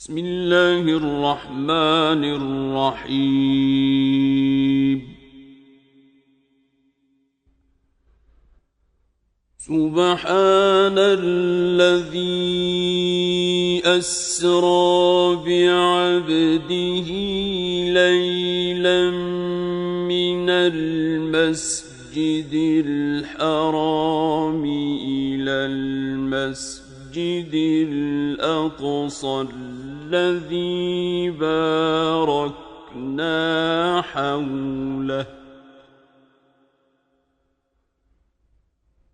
बिस्मिल्लाहिर्रहमानिर्रहीम। सुब्हानल्लज़ी अस्रा बिअब्दिही लैलन मिनल मस्जिदिल हरामी इलल मस्जिदिल अक़सा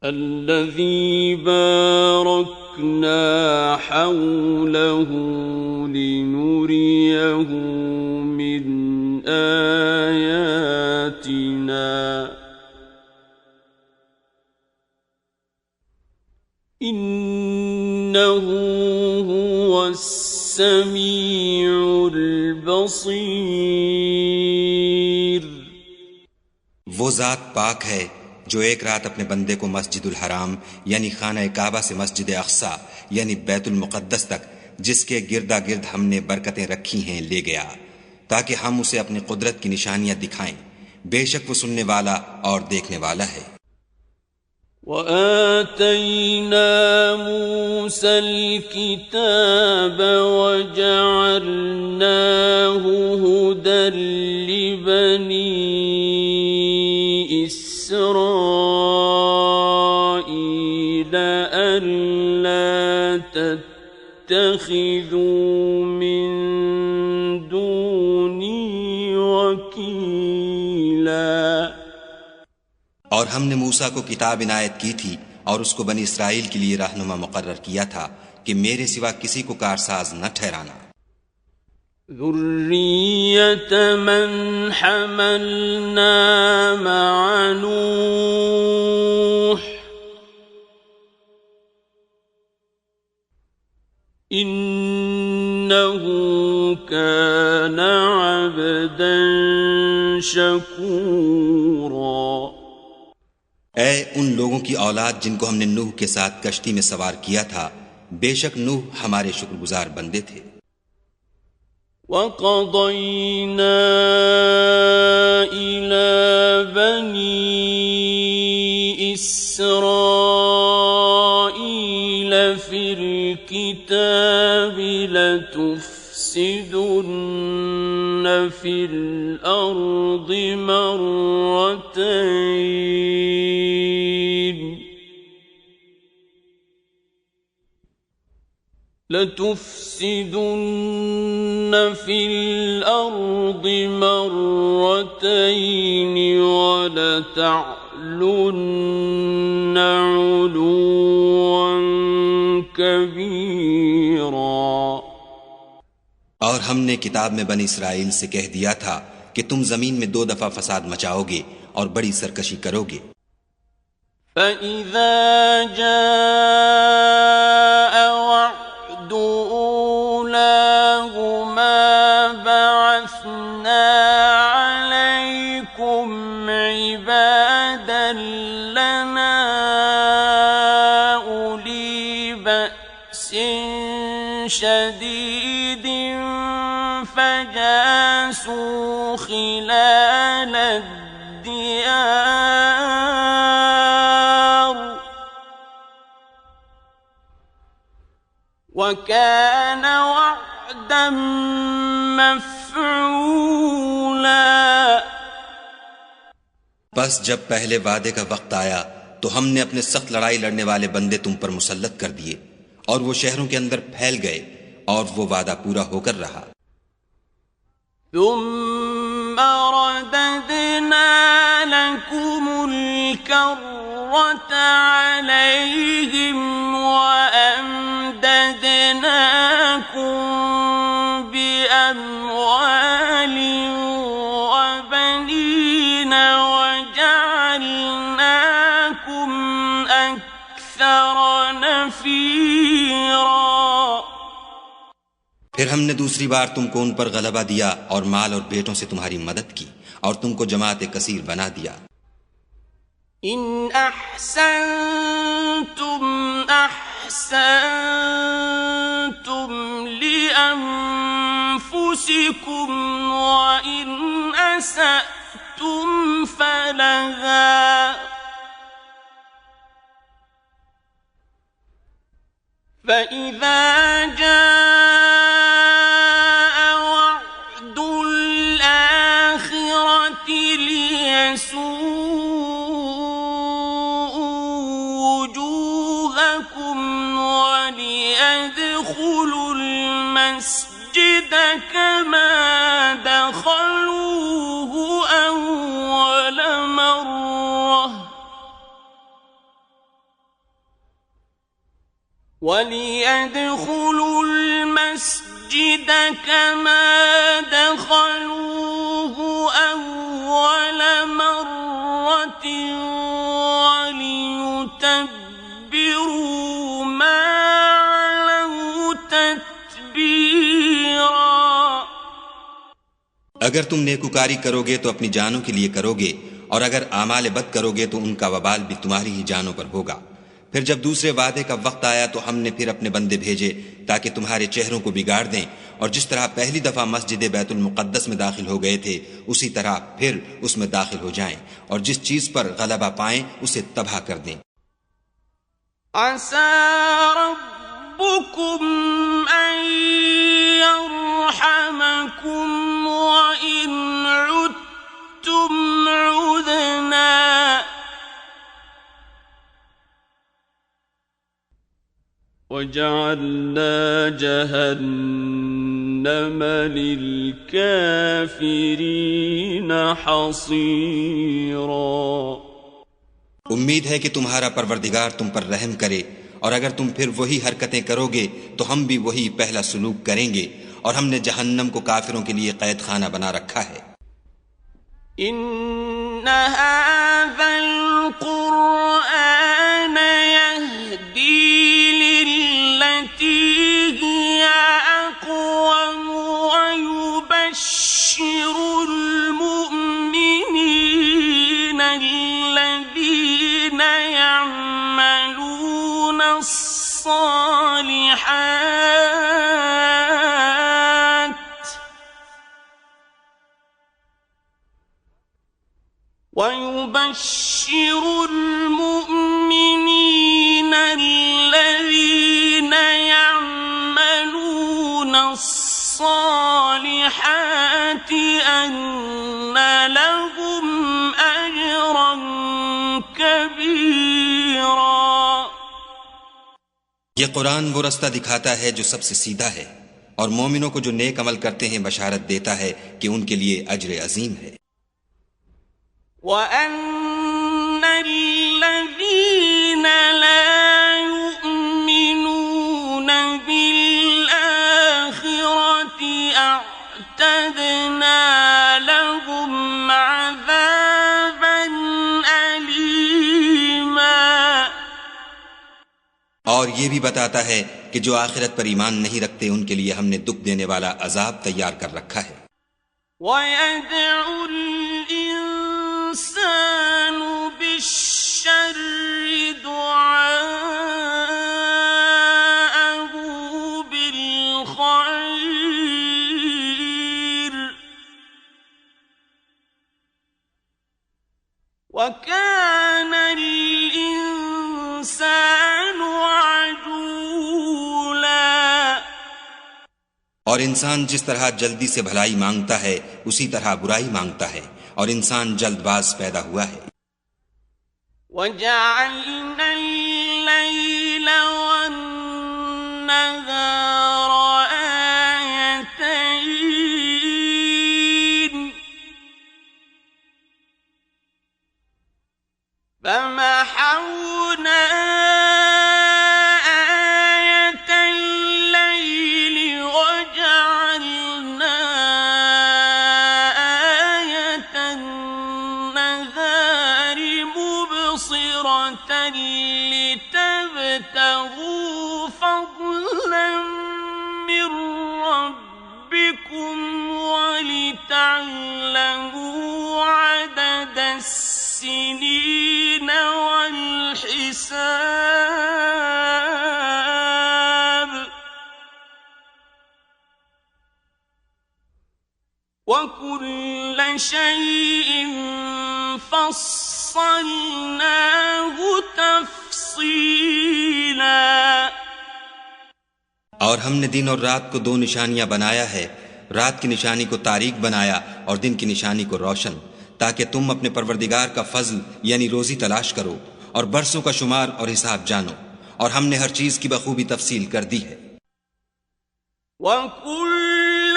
الذي باركنا حوله لنريه من آياتنا إنه هو السميع البصيर। वो ज़ात पाक है जो एक रात अपने बंदे को मस्जिदुल हराम यानी खाना काबा से मस्जिद अक़सा यानी बैतुल मुक़द्दस तक, जिसके गिरदा गिर्द हमने बरकतें रखी हैं, ले गया ताकि हम उसे अपनी कुदरत की निशानियां दिखाएं। बेशक वो सुनने वाला और देखने वाला है। وآتينا موسى الكتاب وجعلناه هدى لبني إسرائيل ألا تتخذوا من دوني وكيلا। और हमने मूसा को किताब इनायत की थी और उसको बनी इसराइल के लिए रहनुमा मुकर्रर किया था कि मेरे सिवा किसी को कारसाज न ठहराना। ذُرِّيَّةَ مَنْ حَمَلْنَا مَعَ نُوحٍ إِنَّهُ كَانَ عَبْدًا شَكُورًا। ऐ उन लोगों की औलाद जिनको हमने नूह के साथ कश्ती में सवार किया था, बेशक नूह हमारे शुक्रगुजार बंदे थे। وَقَضَيْنَا إِلَى بَنِي إِسْرَائِيلَ فِي الْكِتَابِ لَتُفْسِدُنَّ فِي الْأَرْضِ مرتين وَلَتَعْلُنَّ عُلُوًّا كَبِيرًا। और हमने किताब में बनी इसराइल से कह दिया था कि तुम जमीन में 2 दफा फसाद मचाओगे और बड़ी सरकशी करोगे। فَإِذَا جَاءَ وَعْدُ أُولَاهُمَا بَعَثْنَا عَلَيْكُمْ عِبَادًا لَنَا أُولِي بَأْسٍ شَدِيدٍ فَجَاسُوا خِلَالَ الدِّيَارِ وَكَانَ وَعْدًا مَفْعُولًا। बस जब पहले वादे का वक्त आया तो हमने अपने सख्त लड़ाई लड़ने वाले बंदे तुम पर मुसल्लत कर दिए और वो शहरों के अंदर फैल गए और वो वादा पूरा होकर रहा। ثُمَّ رَدَدْنَا لَكُمُ الْكَرَّةَ عَلَيْهِمْ وَأَمْدَدْنَاكُمْ بِأَمْوَالٍ وَبَنِينَ وَجَعَلْنَاكُمْ أَكْثَرَ نَفِيرًا। फिर हमने दूसरी बार तुमको उन पर गलबा दिया और माल और बेटों से तुम्हारी मदद की और तुमको जमात कसीर बना दिया। इन अहसनतुम अहसनतुम لأنفسكم وإن أسأتم فلها فإذا جاء وعد الآخرة ليسوءوا وجوهكم وليدخلوا المسجد كما دخلوه أول مرة وليتبروا ما علوا تتبيرا. अगर तुम नेकुकारी करोगे तो अपनी जानों के लिए करोगे, और अगर आमाल बद करोगे तो उनका वबाल भी तुम्हारी ही जानों पर होगा. फिर जब दूसरे वादे का वक्त आया तो हमने फिर अपने बंदे भेजे ताकि तुम्हारे चेहरों को बिगाड़ दें, और जिस तरह पहली दफा मस्जिद बैतुल मुक़द्दस में दाखिल हो गए थे उसी तरह फिर उसमें दाखिल हो जाएं, और जिस चीज पर गलबा पाएं उसे तबाह कर दें. आसा रब्बुकुम अन यरहमकुम व इन उद्तुम उदना وجعلنا جهنم للكافرين حصيرا. उम्मीद है कि तुम्हारा परवरदिगार तुम पर रहम करे, और अगर तुम फिर वही हरकतें करोगे तो हम भी वही पहला सलूक करेंगे, और हमने जहन्नम को काफिरों के लिए कैद खाना बना रखा है. إن هذا القرآن يهدي للتي هي أقوم ويبشر المؤمنين الذين يعملون الصالحات أن لهم أجرا كبيرا. ये कुरान वो रास्ता दिखाता है जो सबसे सीधा है, और मोमिनों को जो नेक अमल करते हैं बशारत देता है कि उनके लिए अज्र अजीम है. وأن الذين لا يؤمنون بالآخرة أعتدنا لهم عذابا أليما. और ये भी बताता है कि जो आखिरत पर ईमान नहीं रखते उनके लिए हमने दुख देने वाला अजाब तैयार कर रखा है. ويدعو الإنسان بالشر دعاءه بالخير وكان الإنسان عجولا. और इंसान जिस तरह जल्दी से भलाई मांगता है उसी तरह बुराई मांगता है, और इंसान जल्दबाज पैदा हुआ है. وجعلنا الليل والنهار آيتين فمحونا آية الليل وجعلنا آية النهار مبصرة لتبتغوا فضلا من ربكم ولتعلموا عدد السنين والحساب وَكُلَّ شَيْءٍ فَصَّلْنَاهُ تَفْصِيلًا। और हमने दिन और रात को दो निशानियां बनाया है, रात की निशानी को तारीक बनाया और दिन की निशानी को रोशन, ताकि तुम अपने परवरदिगार का फजल यानी रोजी तलाश करो और बरसों का शुमार और हिसाब जानो, और हमने हर चीज की बखूबी तफसील कर दी है। وَكُلَّ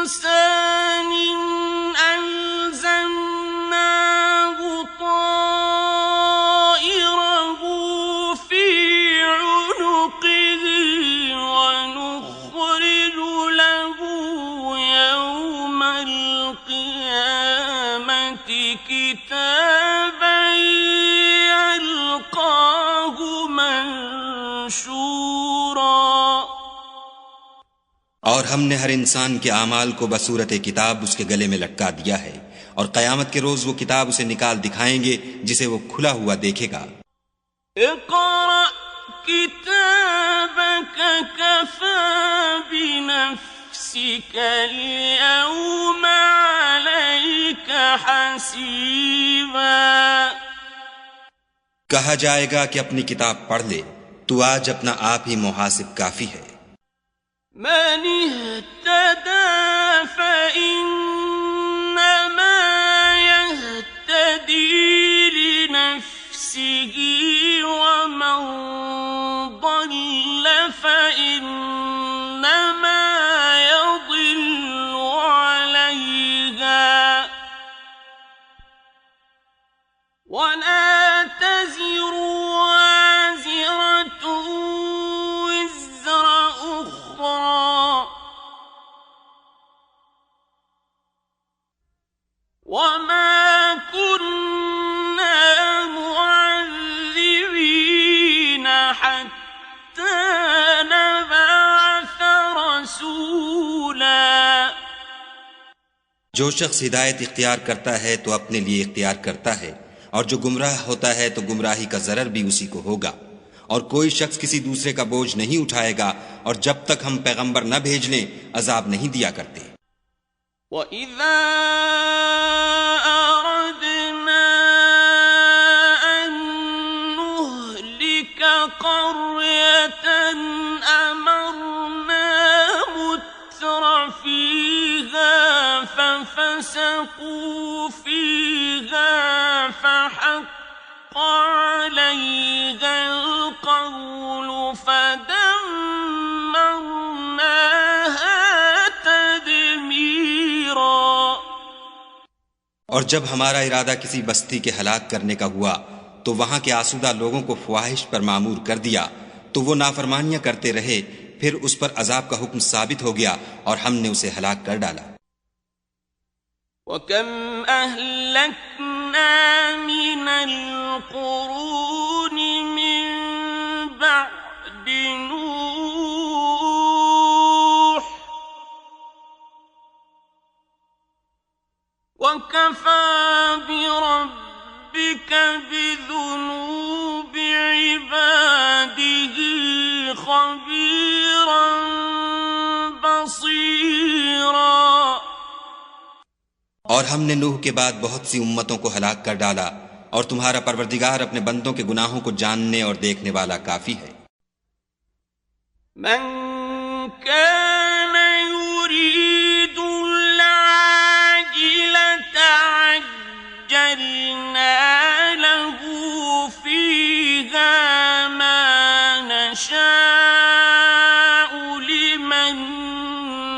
إِنسَانٍ أَلْزَمْنَاهُ طَائِرَهُ فِي عُنُقِهِ وَنُخْرِجُ لَهُ يَوْمَ الْقِيَامَةِ كِتَابًا يَلْقَاهُ منشورا। और हमने हर इंसान के आमाल को बसूरत किताब उसके गले में लटका दिया है, और क़यामत के रोज वो किताब उसे निकाल दिखाएंगे जिसे वो खुला हुआ देखेगा। इक़रा किताबक कफ़ा बिनफ़्सिका अल-यौमा अलैका हसीबा। कहा जाएगा कि अपनी किताब पढ़ ले, तू आज अपना आप ही मुहासिब काफी है। मन इहतदा फ़इन्नमा यहतदी लिनफ़्सिही वमन ضل फ़इन्नमा यضिल्लु अलैहा वला तज़िरु वाज़िरतुन विज़्र उख़्रा वमा कुन्ना मुअज़्ज़िबीन हत्ता नबअथ रसूला। जो शख्स हिदायत इख्तियार करता है तो अपने लिए इख्तियार करता है, और जो गुमराह होता है तो गुमराही का ज़रर भी उसी को होगा, और कोई शख्स किसी दूसरे का बोझ नहीं उठाएगा, और जब तक हम पैगंबर न भेज लें अजाब नहीं दिया करते। وَإِذَا أَرَدْنَا أَن نُّهْلِكَ قَرْيَةً أَمَرْنَا مُتْرَ فِيهَا فَفَسَقُوا فِيهَا فَحَقَّ عَلَيْهَا الْقَوْلُ فَدَمَّرْنَاهَا تَدْمِيرًا। और जब हमारा इरादा किसी बस्ती के हलाक करने का हुआ तो वहां के आसूदा लोगों को ख्वाहिश पर मामूर कर दिया, तो वो नाफरमानियां करते रहे, फिर उस पर अजाब का हुक्म साबित हो गया और हमने उसे हलाक कर डाला। وَكَمْ أَهْلَكْنَا مِنَ الْقُرُونِ مِنْ بَعْدِ نُوحٍ وَكَفَى بِرَبِّكَ بِذُنُوبِ عِبَادِهِ خَبِيرًا بَصِيرًا। और हमने नूह के बाद बहुत सी उम्मतों को हलाक कर डाला, और तुम्हारा परवरदिगार अपने बंदों के गुनाहों को जानने और देखने वाला काफी है। من كان يريد العاجلة عجلنا له فيها ما نشاء لمن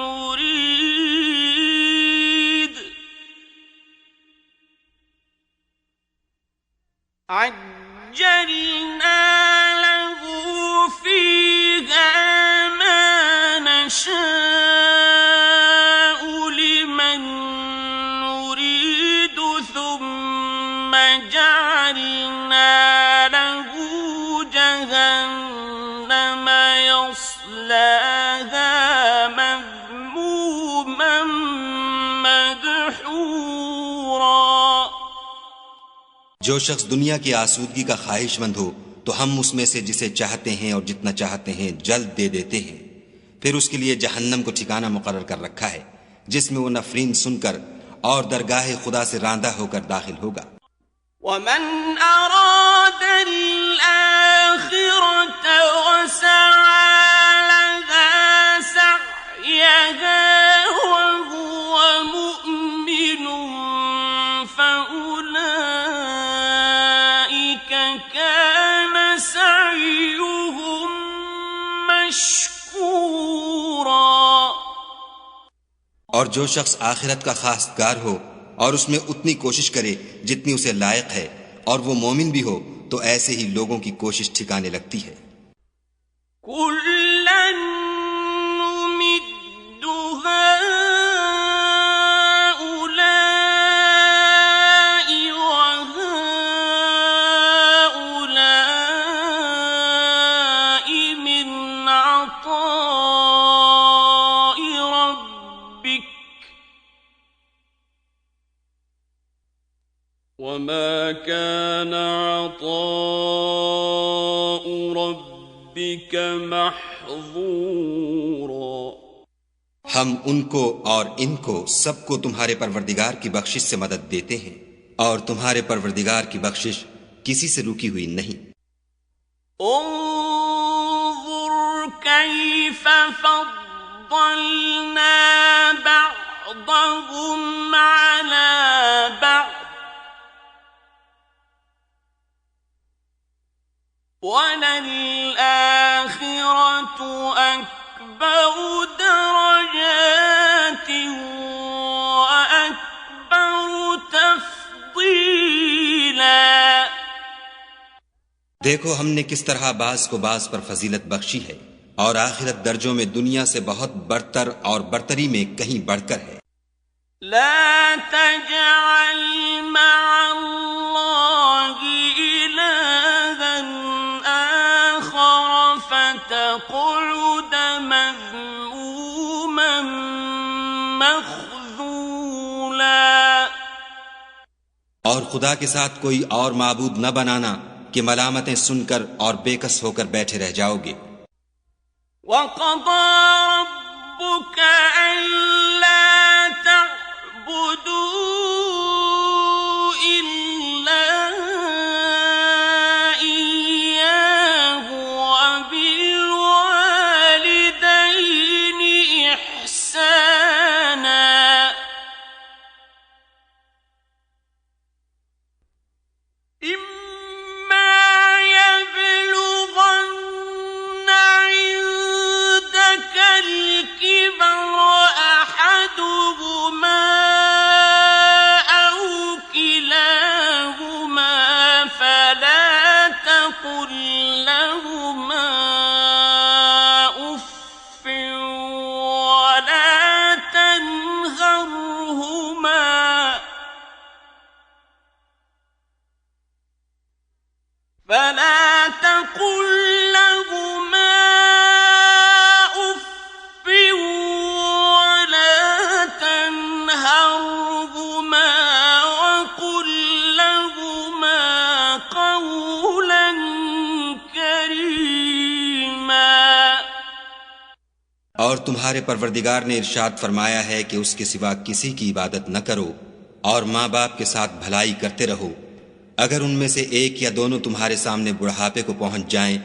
نريد عجلنا له فيها ما نشاء لمن نريد ثم جعلنا له جهنم يصلاها مذموما مدحورا। जो शख्स दुनिया की आसूदगी का ख्वाहिशमंद हो तो हम उसमें से जिसे चाहते हैं और जितना चाहते हैं जल्द दे देते हैं, फिर उसके लिए जहन्नम को ठिकाना मुकर्रर कर रखा है, जिसमें वो नफरीन सुनकर और दरगाह खुदा से रांदा होकर दाखिल होगा। वमन अराद अल-आखिरत वसअ लहा सअयहा वहुव मुमिनुन फउलाइक कान सअयुहुम मशकूरा। और जो शख्स आखिरत का खासगार हो और उसमें उतनी कोशिश करे जितनी उसे लायक है और वो मोमिन भी हो, तो ऐसे ही लोगों की कोशिश ठिकाने लगती है। कुल्लन नुमिद्दु हाउलाइ व हाउलाइ मिन अताइ रब्बिक वमा कान अताउ रब्बिक महज़ूरा। हम उनको और इनको सबको तुम्हारे परवरदिगार की बख्शिश से मदद देते हैं और तुम्हारे परवरदिगार की बख्शिश किसी से रुकी हुई नहीं। उन्ज़ुर कैफ़ फ़द्दलना बअदहुम अला बअद वललआखिरतु अकबरु दरजातिन व अकबरु तफ़दीला। देखो हमने किस तरह बाज को बाज पर फजीलत बख्शी है और आखिरत दर्जों में दुनिया से बहुत बरतर और बरतरी में कहीं बढ़कर है। ला तजअल मअल्लाहि इलाहन आखर फतक़उद मज़मूमन मख़ज़ूला। और खुदा के साथ कोई और माबूद न बनाना कि मलामतें सुनकर और बेकस होकर बैठे रह जाओगे। वक़ज़ा रब्बुक अल्ला तअबुदू इल्ला इय्याहु व बिल वालिदैनि इह्साना। فلا تقل لهما أف ولا تنهرهما وقل لهما قولا كريما। और तुम्हारे परवरदिगार ने इरशाद फरमाया है कि उसके सिवा किसी की इबादत न करो और माँ बाप के साथ भलाई करते रहो। अगर उनमें से एक या दोनों तुम्हारे सामने बुढ़ापे को पहुंच जाएं,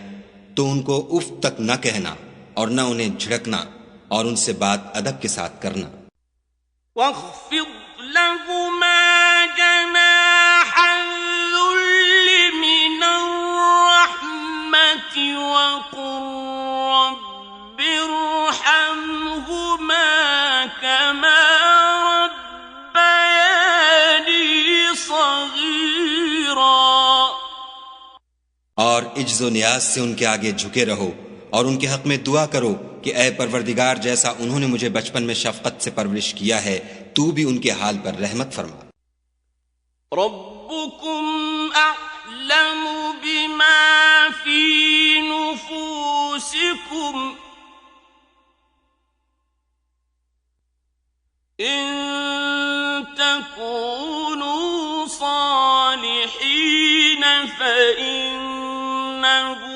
तो उनको उफ तक न कहना और न उन्हें झिड़कना और उनसे बात अदब के साथ करना। वख़्फ़िद लहुमा जनाहल-ज़ुल्लि मिनर-रहमति वक़ुल रब्बिरहमहुमा कमा रब्बयानी सग़ीरा। और इज्ज़ो नियाज से उनके आगे झुके रहो और उनके हक में दुआ करो कि ऐ परवरदिगार, जैसा उन्होंने मुझे बचपन में शफ़क़त से परवरिश किया है, तू भी उनके हाल पर रहमत फरमा। रब्बुकुम अअलमु बिमा फी नुफूसिकुम इन तकूनू सालिहीन फ़इन्नहु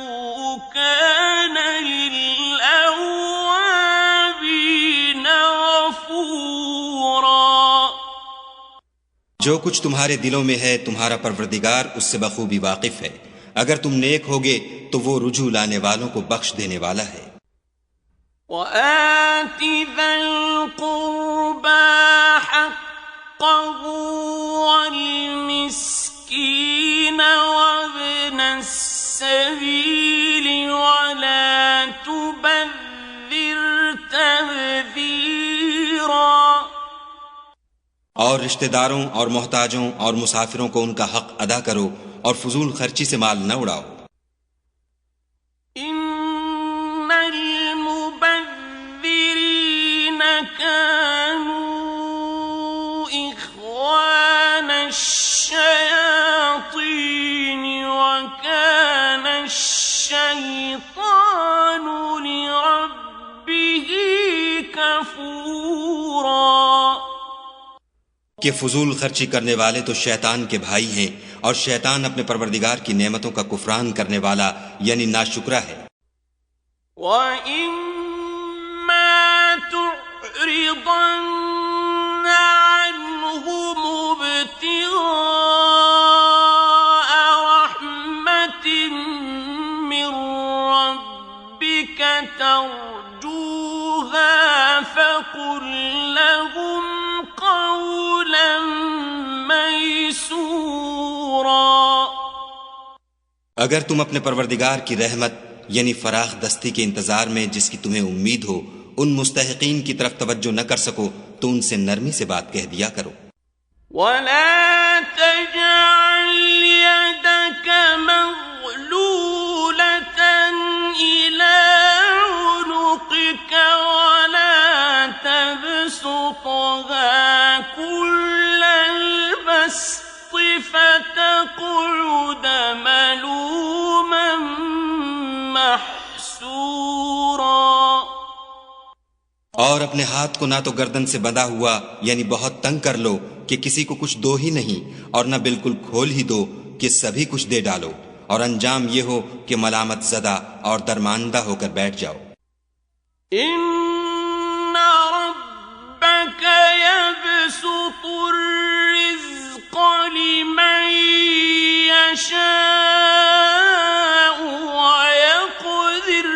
कान लिल-अव्वाबीन गफ़ूरा। जो कुछ तुम्हारे दिलों में है तुम्हारा परवरदिगार उससे बखूबी वाकिफ है। अगर तुम नेक होगे तो वो रुजू लाने वालों को बख्श देने वाला है। وآت ذا القربى حقه والمسكين وابن السبيل ولا تبذر تبذيرا। और रिश्तेदारों और मोहताजों और मुसाफिरों को उनका हक अदा करो और फजूल खर्ची से माल न उड़ाओ। इन्नल कानू इख्वान अश्शयातीन वकान अश्शैतानु लिरब्बिही कफूरा। कि फजूल खर्ची करने वाले तो शैतान के भाई हैं और शैतान अपने परवरदिगार की नेमतों का कुफरान करने वाला यानी नाशुक्रा है। वइम्मा तुअरिदन्न अन्हुम इब्तिगाअ रहमतिन मिर रब्बिक तर्जूहा फकुल लहुम क़ौलन मैसूरा। अगर तुम अपने परवरदिगार की रहमत यानी फराख दस्ती के इंतजार में जिसकी तुम्हें उम्मीद हो उन मुस्तहिकीन की तरफ तवज्जो न कर सको तो उनसे नरमी से बात कह दिया करो। वला तजअल यदक मग़लूलतन इला उनुक़िक वला तबसुतहा कुल्लल बस्ति فتقعد ملوما محسورا। और अपने हाथ को ना तो गर्दन से बंधा हुआ यानी बहुत तंग कर लो कि किसी को कुछ दो ही नहीं और ना बिल्कुल खोल ही दो कि सभी कुछ दे डालो, और अंजाम ये हो कि मलामत ज़दा और दरमानदा होकर बैठ जाओ। इन्ना रब्बक यबसुतुर रिज़्क़ लिमन यशाअ व यक़दिर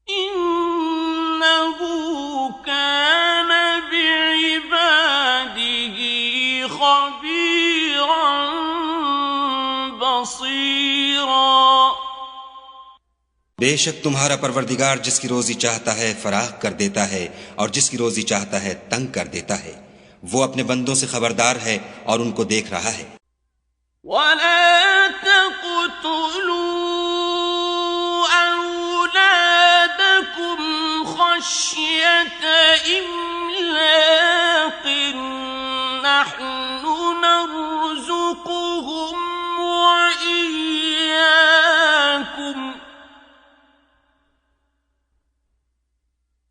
इन्नहु कान बिइबादिही खबीरन बसीरा। बेशक तुम्हारा परवरदिगार जिसकी रोजी चाहता है फराख कर देता है और जिसकी रोजी चाहता है तंग कर देता है। वो अपने बंदों से खबरदार है और उनको देख रहा है। वला तक़तुलू औलादकुम खश्यत इम्लाक़िन नहनु नर्ज़ुक़ुहुम व इय्याकुम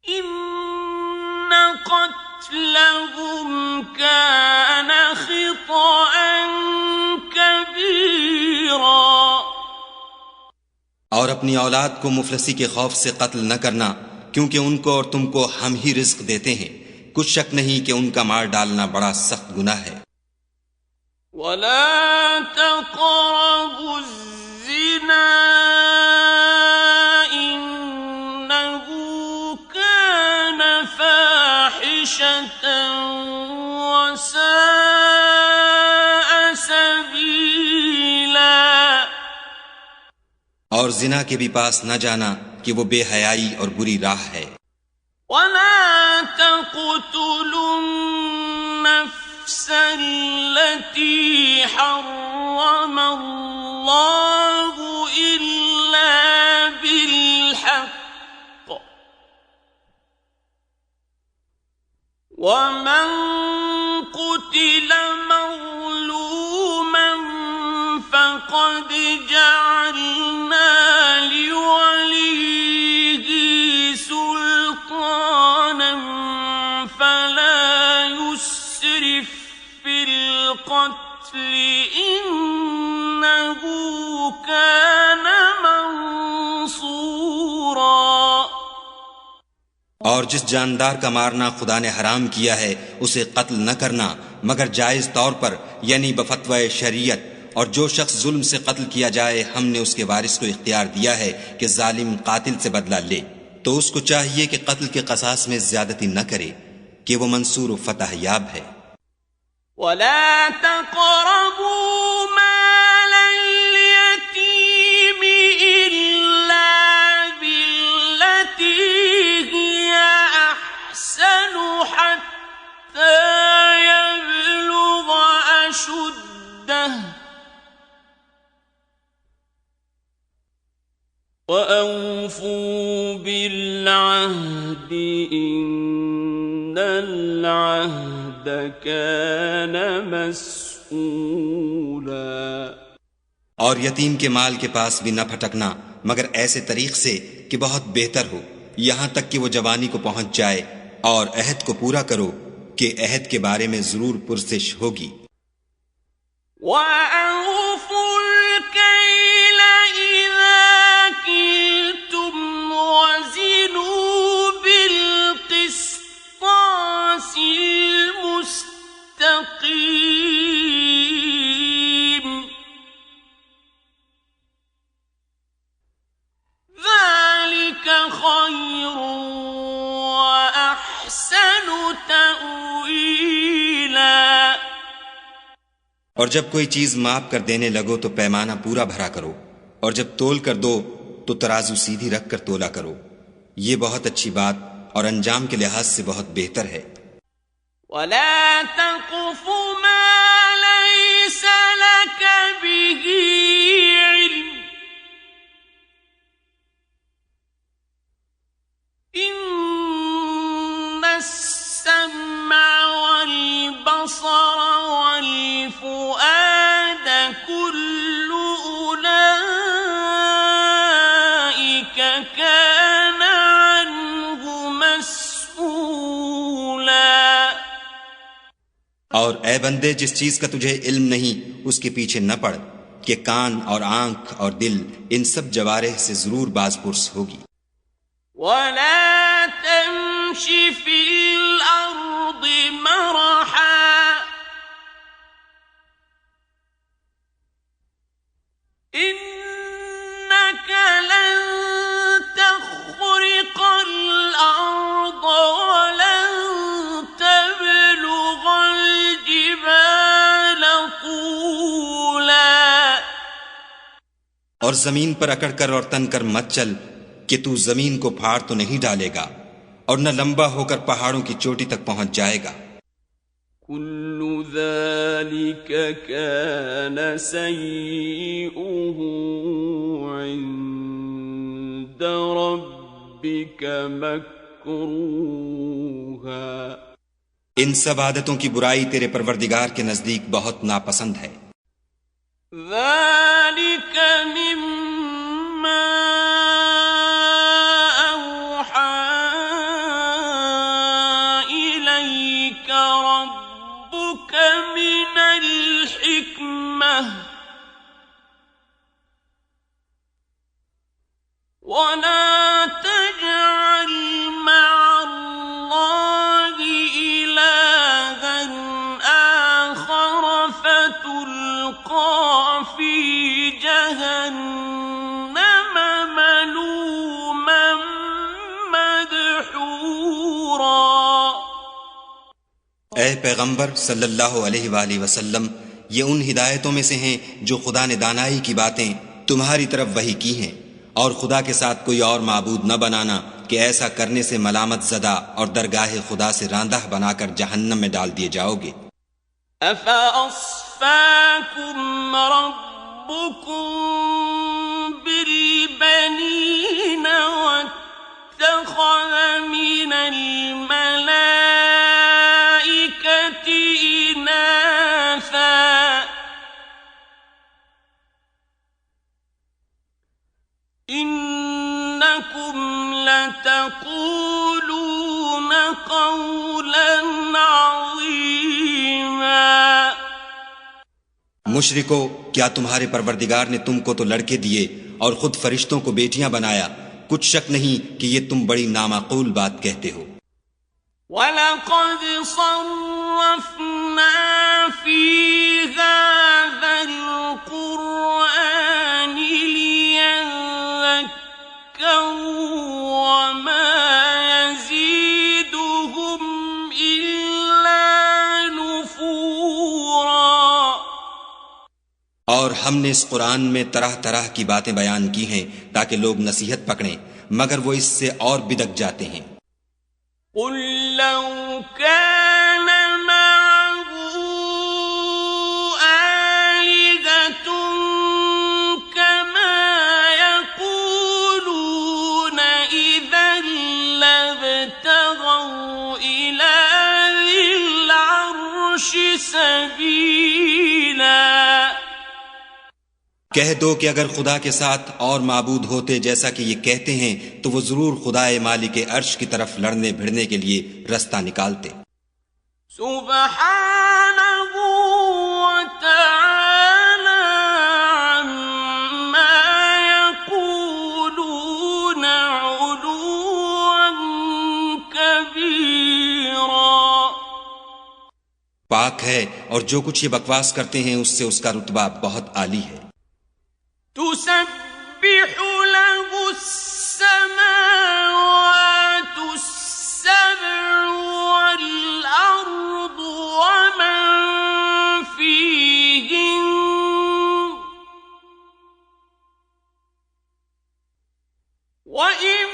इन्न क़त्लहुम कान ख़िताअन कबीरा। और अपनी औलाद को मुफलसी के खौफ से कत्ल न करना, क्योंकि उनको और तुमको हम ही रिज्क देते हैं। कुछ शक नहीं कि उनका मार डालना बड़ा सख्त गुनाह है। वला तक़रबु ज़िना इन्नहु कान फ़ाहिशतन व साअ सबीला। और जिना के भी पास न जाना कि वो बेहयाई और बुरी राह है। वला तक़तुलुन नफ्सल्लती हर्रमल्लाहु इल्ला बिल्हक़्क़ वमन क़ुतिल मज़लूमन फ़क़द जअलना लिवलिय्यिही सुल्तानन फला युस्रिफ फिल क़त्ल इन्नहु कान मंसूरा। और जिस जानदार का मारना खुदा ने हराम किया है उसे कत्ल न करना मगर जायज तौर पर यानी बफतवा शरीयत, और जो शख्स जुल्म से कत्ल किया जाए हमने उसके वारिस को इख्तियार दिया है कि जालिम कातिल से बदला ले, तो उसको चाहिए कि कत्ल के कसास में ज्यादती न करे कि वो मंसूर फतह याब है। वला तक़रबू मालल यतीम इल्ला बिल्लती हिया अहसनु हत्ता यबलुग अशुद्दह वअवफू बिल्अहद इन्नल अहद कान मस्ऊला। और यतीम के माल के पास भी न फटकना मगर ऐसे तरीक से कि बहुत बेहतर हो, यहां तक कि वो जवानी को पहुंच जाए, और अहद को पूरा करो कि अहद के बारे में जरूर पुरसिश होगी। और जब कोई चीज माप कर देने लगो तो पैमाना पूरा भरा करो, और जब तोल कर दो तो तराजू सीधी रख कर तोला करो। ये बहुत अच्छी बात और अंजाम के लिहाज से बहुत बेहतर है। वला तक़फ़ु मा लैस लक बिही इल्म इन्नस्सम्अ वल बसर वल फुआद कुल्लु उलाइका कान अन्हु मस्ऊला। और ए बंदे, जिस चीज का तुझे इल्म नहीं उसके पीछे न पड़ कि कान और आंख और दिल इन सब जवारिह से जरूर बाज़पुर्स होगी। वला तमशी फिल अर्द मरहा इन्नका लन तख़रिक़ल अर्द वलन तबलुग़ल जिबाल तूला। और जमीन पर अकड़ कर और तन कर मत चल कि तू जमीन को फाड़ तो नहीं डालेगा और न लंबा होकर पहाड़ों की चोटी तक पहुंच जाएगा। कुल्लु ज़ालिका कान सय्यिउहु इन्द रब्बिका मकरूहा। इन सब आदतों की बुराई तेरे परवरदिगार के नजदीक बहुत नापसंद है। ज़ालिका मिम्मा वला तजअल मअल्लाहि इलाहन आखर फतुल्क़ा फी जहन्नम मलूमन मदहूरा। ऐ पैगंबर सल्लल्लाहु अलैहि वसल्लम, ये उन हिदायतों में से हैं जो खुदा ने दानाई की बातें तुम्हारी तरफ वही की हैं, और खुदा के साथ कोई और माबूद न बनाना कि ऐसा करने से मलामत ज़दा और दरगाह खुदा से रांदह बनाकर जहन्नम में डाल दिए जाओगे। अफ़अस्फ़ाकुम रब्बुकुम बिलबनीन वत्तख़ज़ मिनल मलाइकति इनासा इन्नकुम लतक़ूलून क़ौलन अज़ीमा। मुशरिको, क्या तुम्हारे परवरदिगार ने तुमको तो लड़के दिए और खुद फरिश्तों को बेटियां बनाया? कुछ शक नहीं कि ये तुम बड़ी नामाकूल बात कहते हो। वलक़द सर्रफ़ना फ़ी हाज़ल क़ुरआनि लियज़क्करू वमा यज़ीदुहुम इल्ला नुफ़ूरा। और हमने इस कुरान में तरह तरह की बातें बयान की हैं ताकि लोग नसीहत पकड़ें, मगर वो इससे और बिदक जाते हैं। क़ुल लौ कान मअहु आलिहतुन कमा यक़ूलून इज़न लब्तग़ौ इला ज़िल अर्शि सबीला। कह दो कि अगर खुदा के साथ और माबूद होते जैसा कि ये कहते हैं तो वो जरूर खुदाए मालिक अर्श की तरफ लड़ने भिड़ने के लिए रास्ता निकालते। सुब्हानहू व तआला अम्मा यक़ूलून उलुव्वन कबीरा। पाक है और जो कुछ ये बकवास करते हैं उससे उसका रुतबा बहुत आली है। तुसब्बिहु लहु अस्समावातु अस्सब्'ु वल अर्दु वमन फीहिन व इन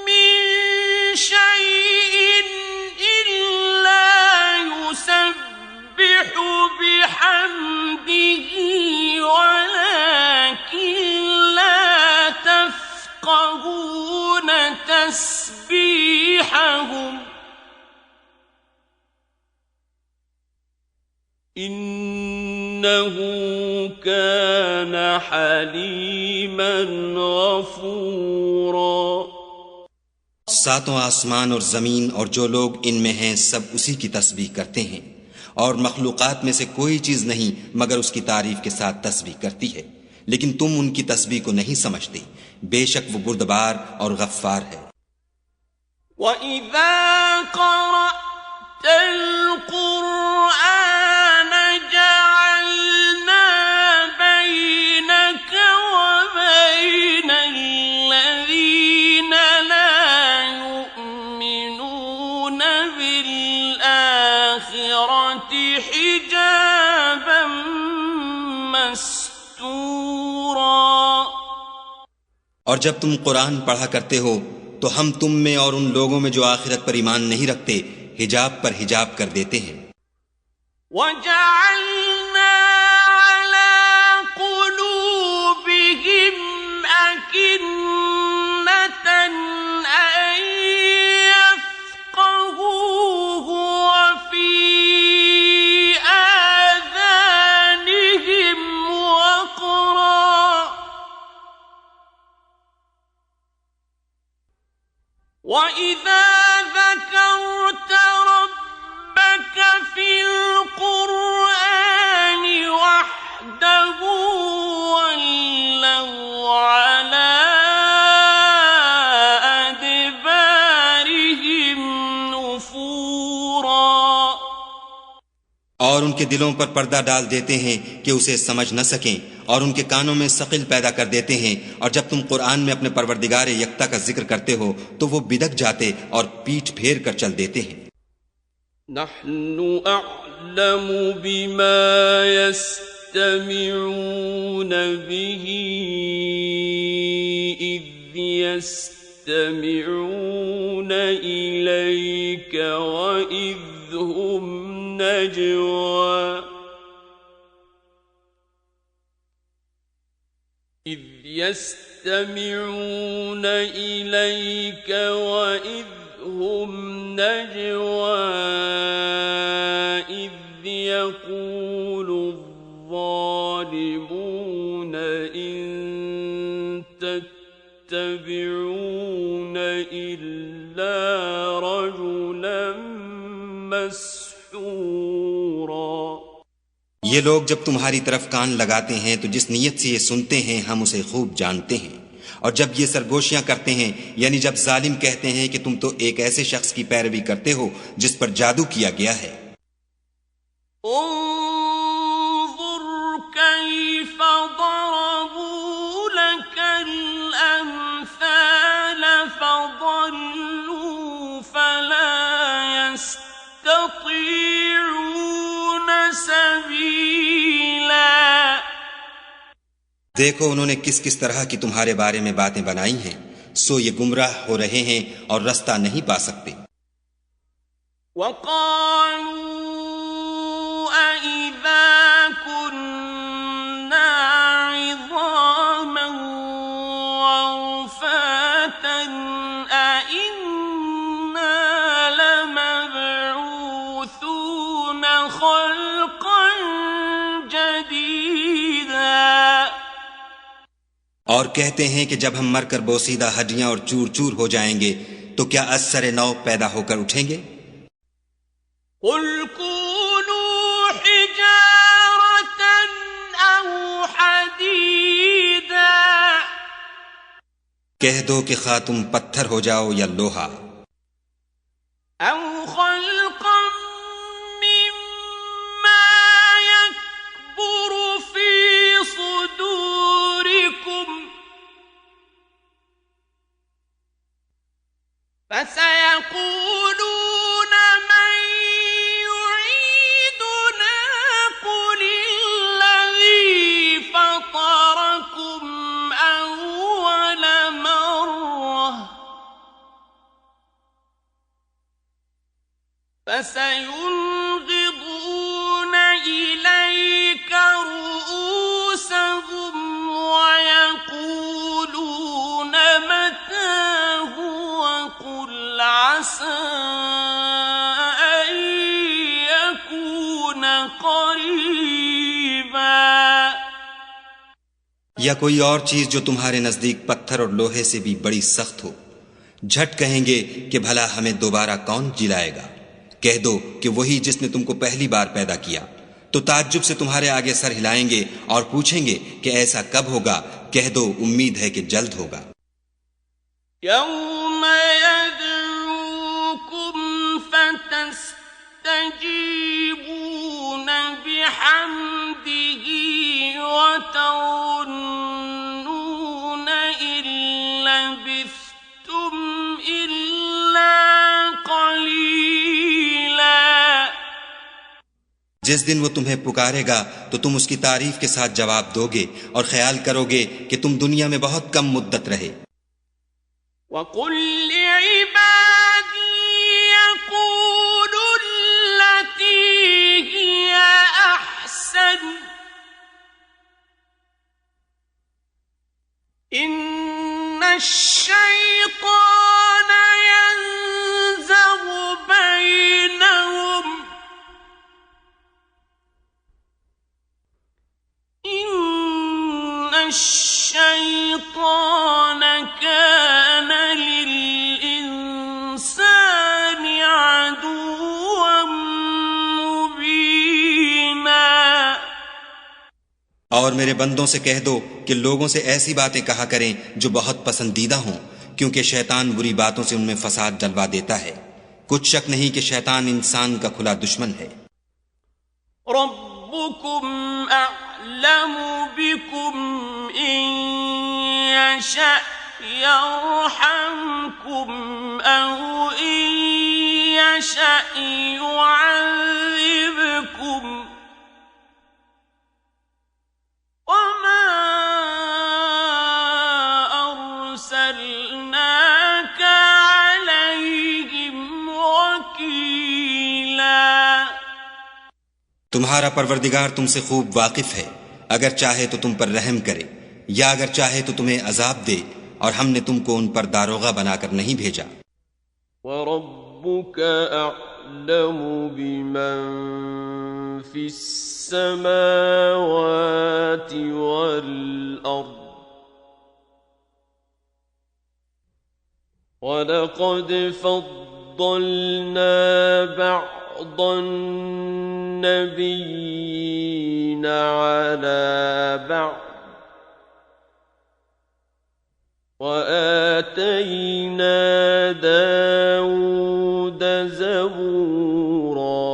मिन शैइन इल्ला युसब्बिहु बिहम्दिही तफ़क़हून तस्बीहहुम इन्नहु कान हलीमन गफ़ूरा। सातों आसमान और जमीन और जो लोग इनमें हैं सब उसी की तस्बीह करते हैं, और मखलूक़ात में से कोई चीज नहीं मगर उसकी तारीफ के साथ तस्बीह करती है, लेकिन तुम उनकी तस्बीह को नहीं समझते। बेशक वो बुर्दबार और गफ्फार है। वइज़ा क़रअतल क़ुरआन जअलना बैनक व बैनल लज़ीना ला युमिनून बिल आखिरति हिजाबन मस्तूरा। और जब तुम कुरान पढ़ा करते हो तो हम तुम में और उन लोगों में जो आखिरत पर ईमान नहीं रखते हिजाब पर हिजाब कर देते हैं। वजअलना अला क़ुलूबिहिम अकिन्नतन अन यफ़क़हूहु व फ़ी आज़ानिहिम वक़रा वइज़ा ذكرت ربك في القرآن وحده ولوا على أدبارهم نفورا। और उनके दिलों पर पर्दा डाल देते हैं कि उसे समझ न सकें, और उनके कानों में सकिल पैदा कर देते हैं, और जब तुम कुरान में अपने परवरदिगार यक्ता का जिक्र करते हो तो वो बिदक जाते और पीठ फेर कर चल देते हैं। नहनु अअलमु बिमा यस्तमिऊन बिही इज़ यस्तमिऊन इलैक व इज़ हुम नजवा إذ يستمعون إليك وإذ هم نجوى إذ يقول الظالمون إن تتبعون إلا رجلا مسحورا। ये लोग जब तुम्हारी तरफ कान लगाते हैं तो जिस नीयत से ये सुनते हैं हम उसे खूब जानते हैं, और जब ये सरगोशियां करते हैं, यानी जब जालिम कहते हैं कि तुम तो एक ऐसे शख्स की पैरवी करते हो जिस पर जादू किया गया है। انظر كيف ضربوا لك الأمثال فضلوا فلا يستطيعون سبيلا। देखो उन्होंने किस किस तरह की तुम्हारे बारे में बातें बनाई हैं, सो ये गुमराह हो रहे हैं और रास्ता नहीं पा सकते। وقالوا أإذا كنا عظاما ورفاتا أإنا لمبعوثون خلقا جديدا। और कहते हैं कि जब हम मरकर बोसीदा हड्डियां और चूर चूर हो जाएंगे तो क्या असर नौ पैदा होकर उठेंगे। قل كونوا حجارة أو حديدا। कह दो कि खा तुम पत्थर हो जाओ या लोहा। أو خلقا مما يكبر في صدوركم فسيقولون من يعيدنا قل الذي فطركم أول مرة فسينغضون إليك رؤوسهم ويقولون متى هو قل عسى أن يكون قريبا। या कोई और चीज जो तुम्हारे नजदीक पत्थर और लोहे से भी बड़ी सख्त हो। झट कहेंगे कि भला हमें दोबारा कौन जिलाएगा। कह दो कि वही जिसने तुमको पहली बार पैदा किया। तो ताज्जुब से तुम्हारे आगे सर हिलाएंगे और पूछेंगे कि ऐसा कब होगा। कह दो उम्मीद है कि जल्द होगा। يوم يدعوكم فتستجيبون بحمده وتظنون إن لبثتم إلا قليلا। जिस दिन वो तुम्हें पुकारेगा तो तुम उसकी तारीफ के साथ जवाब दोगे और ख्याल करोगे कि तुम दुनिया में बहुत कम मुद्दत रहे। وقل لعبادي يقولوا التي هي أحسن إن الشيطان ينزغ بينهم إن الشيطان كان للإنسان عدوا مبينا। और मेरे बंदों से कह दो कि लोगों से ऐसी बातें कहा करें जो बहुत पसंदीदा हों, क्योंकि शैतान बुरी बातों से उनमें फसाद डलवा देता है। कुछ शक नहीं कि शैतान इंसान का खुला दुश्मन है। ربكم أعلم بكم إن يشأ يرحمكم أو إن يشأ يعذبكم وما أرسلناك عليهم وكيلا। तुम्हारा परवरदिगार तुमसे खूब वाकिफ है। अगर चाहे तो तुम पर रहम करे या अगर चाहे तो तुम्हें अजाब दे, और हमने तुमको उन पर दारोगा बनाकर नहीं भेजा। وَرَبُّكَ أَعْلَمُ بِمَنْ فِي السَّمَاوَاتِ وَالْأَرْضِ وَلَقَدْ فَضَّلْنَا بَعْضَ النَّبِيِّينَ عَلَى بَعْضٍ وآتينا داود زبورا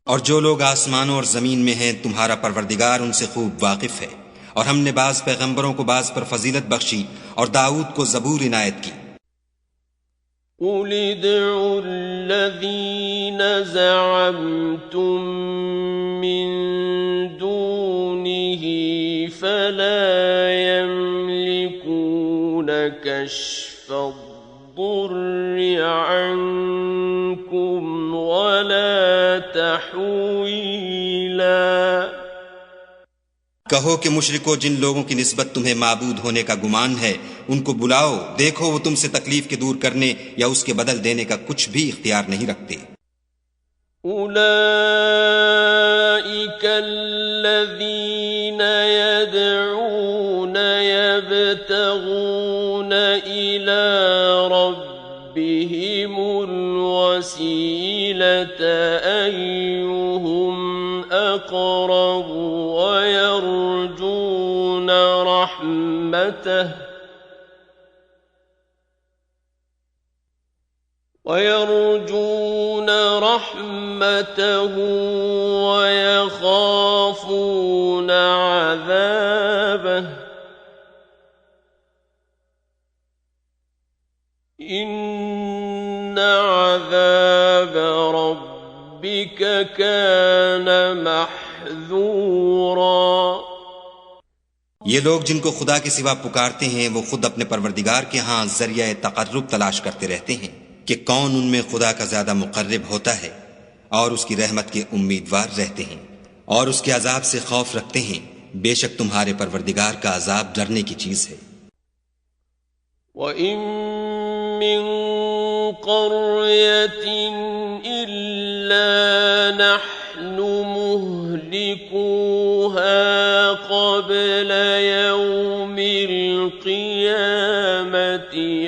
और जो लोग आसमानों और जमीन में हैं तुम्हारा परवरदिगार उनसे खूब वाकिफ है। और हमने बाज पैगंबरों को बाज पर फजीलत बख्शी और दाऊद को जबूर इनायत की। قل ادعوا الذين زعمتم من دونه فلا يملكون كشف الضر عنكم ولا تحويلا कहो कि मुशरिको जिन लोगों की निस्बत तुम्हें माबूद होने का गुमान है उनको बुलाओ, देखो वो तुमसे तकलीफ के दूर करने या उसके बदल देने का कुछ भी इख्तियार नहीं रखते। उलाइक अल्लज़ीना यदऊना यब्तगूना इला रब्बिहिमुल वसीलता अय्युहुम अक़रब ويرجون رحمته ويخافون عذابه إن عذاب ربك كان محذورا ये लोग जिनको खुदा के सिवा पुकारते हैं वो खुद अपने परवरदिगार के यहाँ जरिया तकर्रुब तलाश करते रहते हैं कि कौन उनमें खुदा का ज्यादा मुकर्रब होता है, और उसकी रहमत के उम्मीदवार रहते हैं और उसके अजाब से खौफ रखते हैं। बेशक तुम्हारे परवरदिगार का अजाब डरने की चीज है। وَإِن مِّن قَرْيَةٍ إِلَّا نَحْنُ مُهْلِكُوهَا قَبْلَ يَوْمِ الْقِيَامَةِ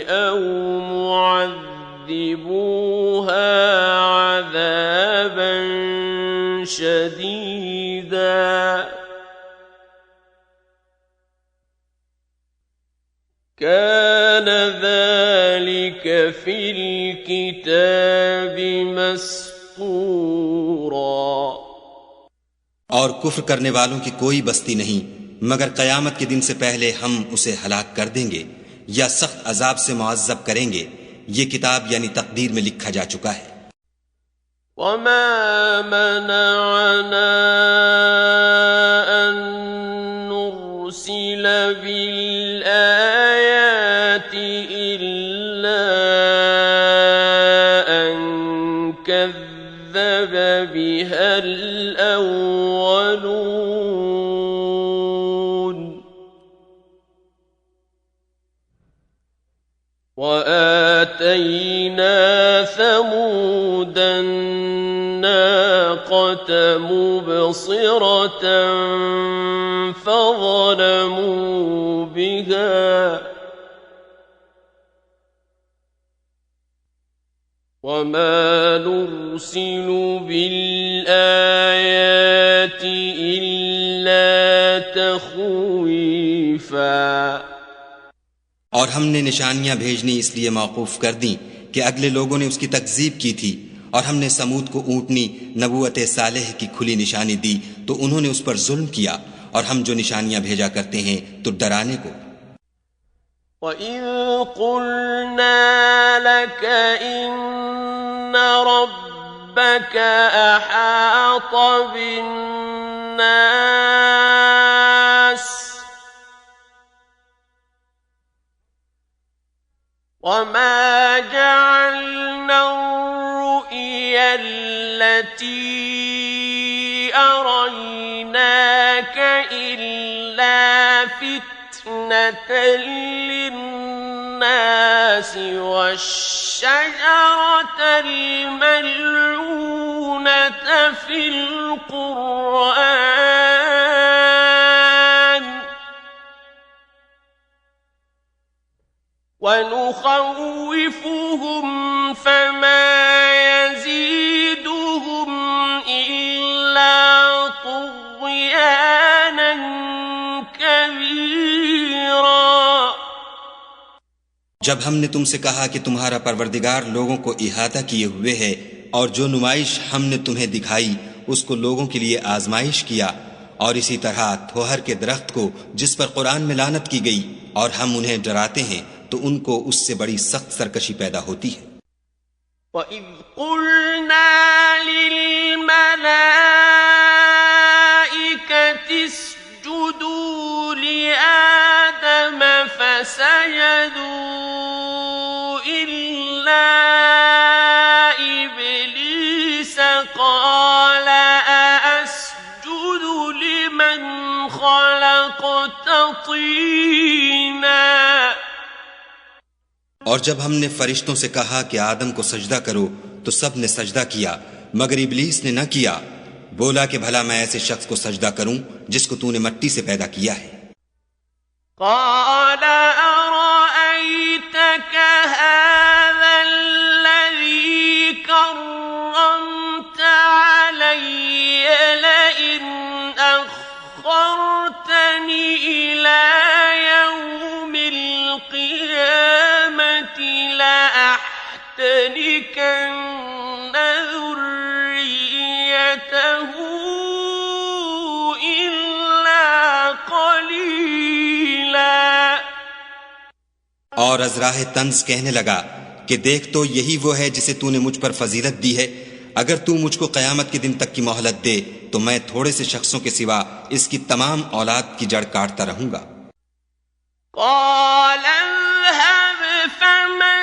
أَوْ مُعَذِّبُوهَا عَذَابًا شَدِيدًا كان ذلك في الكتاب مسطورا और कुफ्र करने वालों की कोई बस्ती नहीं मगर कयामत के दिन से पहले हम उसे हलाक कर देंगे या सख्त अजाब से मुअज्जब करेंगे। ये किताब यानी तकदीर में लिखा जा चुका है। وما منعنا أن نرسل بالآيات إلا أن كذب بها الأولون وآتينا ثمود الناقة مبصرة فظلموا بها وما نرسل بالآيات إلا تخويفا और हमने निशानियां भेजनी इसलिए मौकूफ कर दी कि अगले लोगों ने उसकी तकजीब की थी, और हमने समूद को ऊँटनी नबूवत सालेह की खुली निशानी दी तो उन्होंने उस पर जुल्म किया, और हम जो निशानियां भेजा करते हैं तो डराने को। وَإِذْ قُلْنَا لَكَ إِنَّ رَبَّكَ أَحَاطَ بِالنَّاسِ وَمَا جَعَلْنَا الرُّؤْيَا الَّتِي أَرَيْنَاكَ إِلَّا فِتْنَةً لِلنَّاسِ وَالشَّجَرَةَ الْمَلْعُونَةَ فِي الْقُرْآنِ وَنُخَوِّفُهُمْ فَمَا يَزِيدُهُمْ إِلَّا طُغْيَانًا كَبِيرًا जब हमने तुमसे कहा कि तुम्हारा परवरदिगार लोगों को इहाता किए हुए है और जो नुमाइश हमने तुम्हें दिखाई उसको लोगों के लिए आजमाइश किया, और इसी तरह थोहर के दरख्त को जिस पर कुरान में लानत की गई और हम उन्हें डराते हैं तो उनको उससे बड़ी सख्त सरकशी पैदा होती है। وَإِذْ قُلْنَا لِلْمَلَائِكَةِ اسْجُدُوا لِآدَمَ فَسَجَدُوا إِلَّا إِبْلِيسَ قَالَ أَأَسْجُدُ لِمَنْ خَلَقْتَ طِينًا। और जब हमने फरिश्तों से कहा कि आदम को सजदा करो तो सब ने सजदा किया मगर इब्लीस ने न किया। बोला कि भला मैं ऐसे शख्स को सजदा करूं जिसको तूने मिट्टी से पैदा किया है। قال أرأيتك هذا الذي كرمت علي لئن أخرتني إلى يوم القيامة لأحتنكن ذريته إلا قليلا। और अज़राह तंज कहने लगा कि देख तो यही वो है जिसे तूने मुझ पर फजीलत दी है। अगर तू मुझको क़यामत के दिन तक की मोहलत दे तो मैं थोड़े से शख्सों के सिवा इसकी तमाम औलाद की जड़ काटता रहूंगा। قال اذهب فمن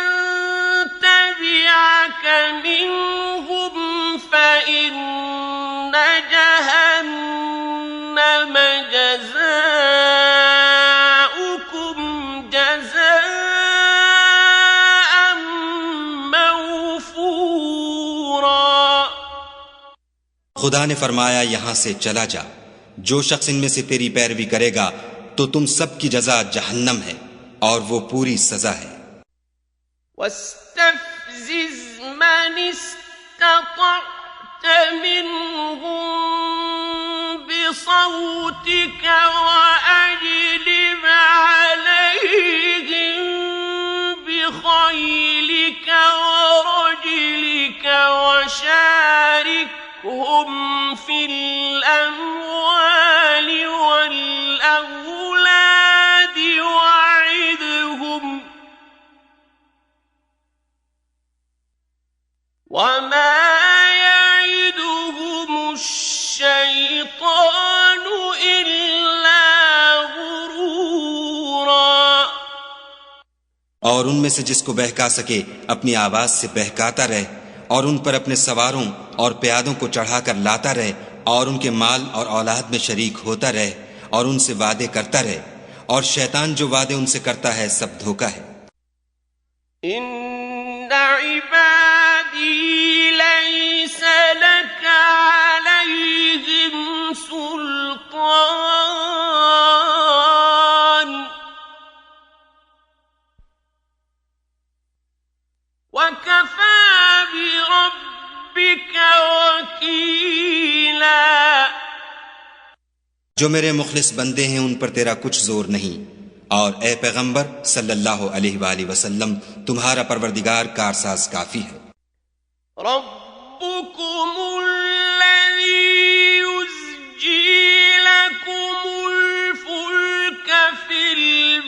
تبعك منهم فإن جهنم جزاؤكم جزاء موفورا। खुदा ने फरमाया यहां से चला जा, जो शख्स इनमें से तेरी पैरवी करेगा तो तुम सब की जजा जहन्नम है और वो पूरी सजा है। واستفزز من استطعت منهم بصوتك وأجلب عليهم بخيلك ورجلك وشاركهم في الأموال والأولاد وعدهم وما يعدهم الشيطان إلا غرورا। और उनमें से जिसको बहका सके अपनी आवाज से बहकाता रहे और उन पर अपने सवारों और प्यादों को चढ़ाकर लाता रहे और उनके माल और औलाद में शरीक होता रहे और उनसे वादे करता रहे, और शैतान जो वादे उनसे करता है सब धोखा है। إن عبادي ليس لك عليهم سلطان وكفى بربك وكيلا। जो मेरे मुखलिस बंदे हैं उन पर तेरा कुछ जोर नहीं, और ए पैगंबर सल्लल्लाहु अलैहि वसल्लम तुम्हारा परवरदिगार कारसाज काफी है। रब्बुकुमुल्लज़ी युज़्जी लकुमुल-फुल्क फिल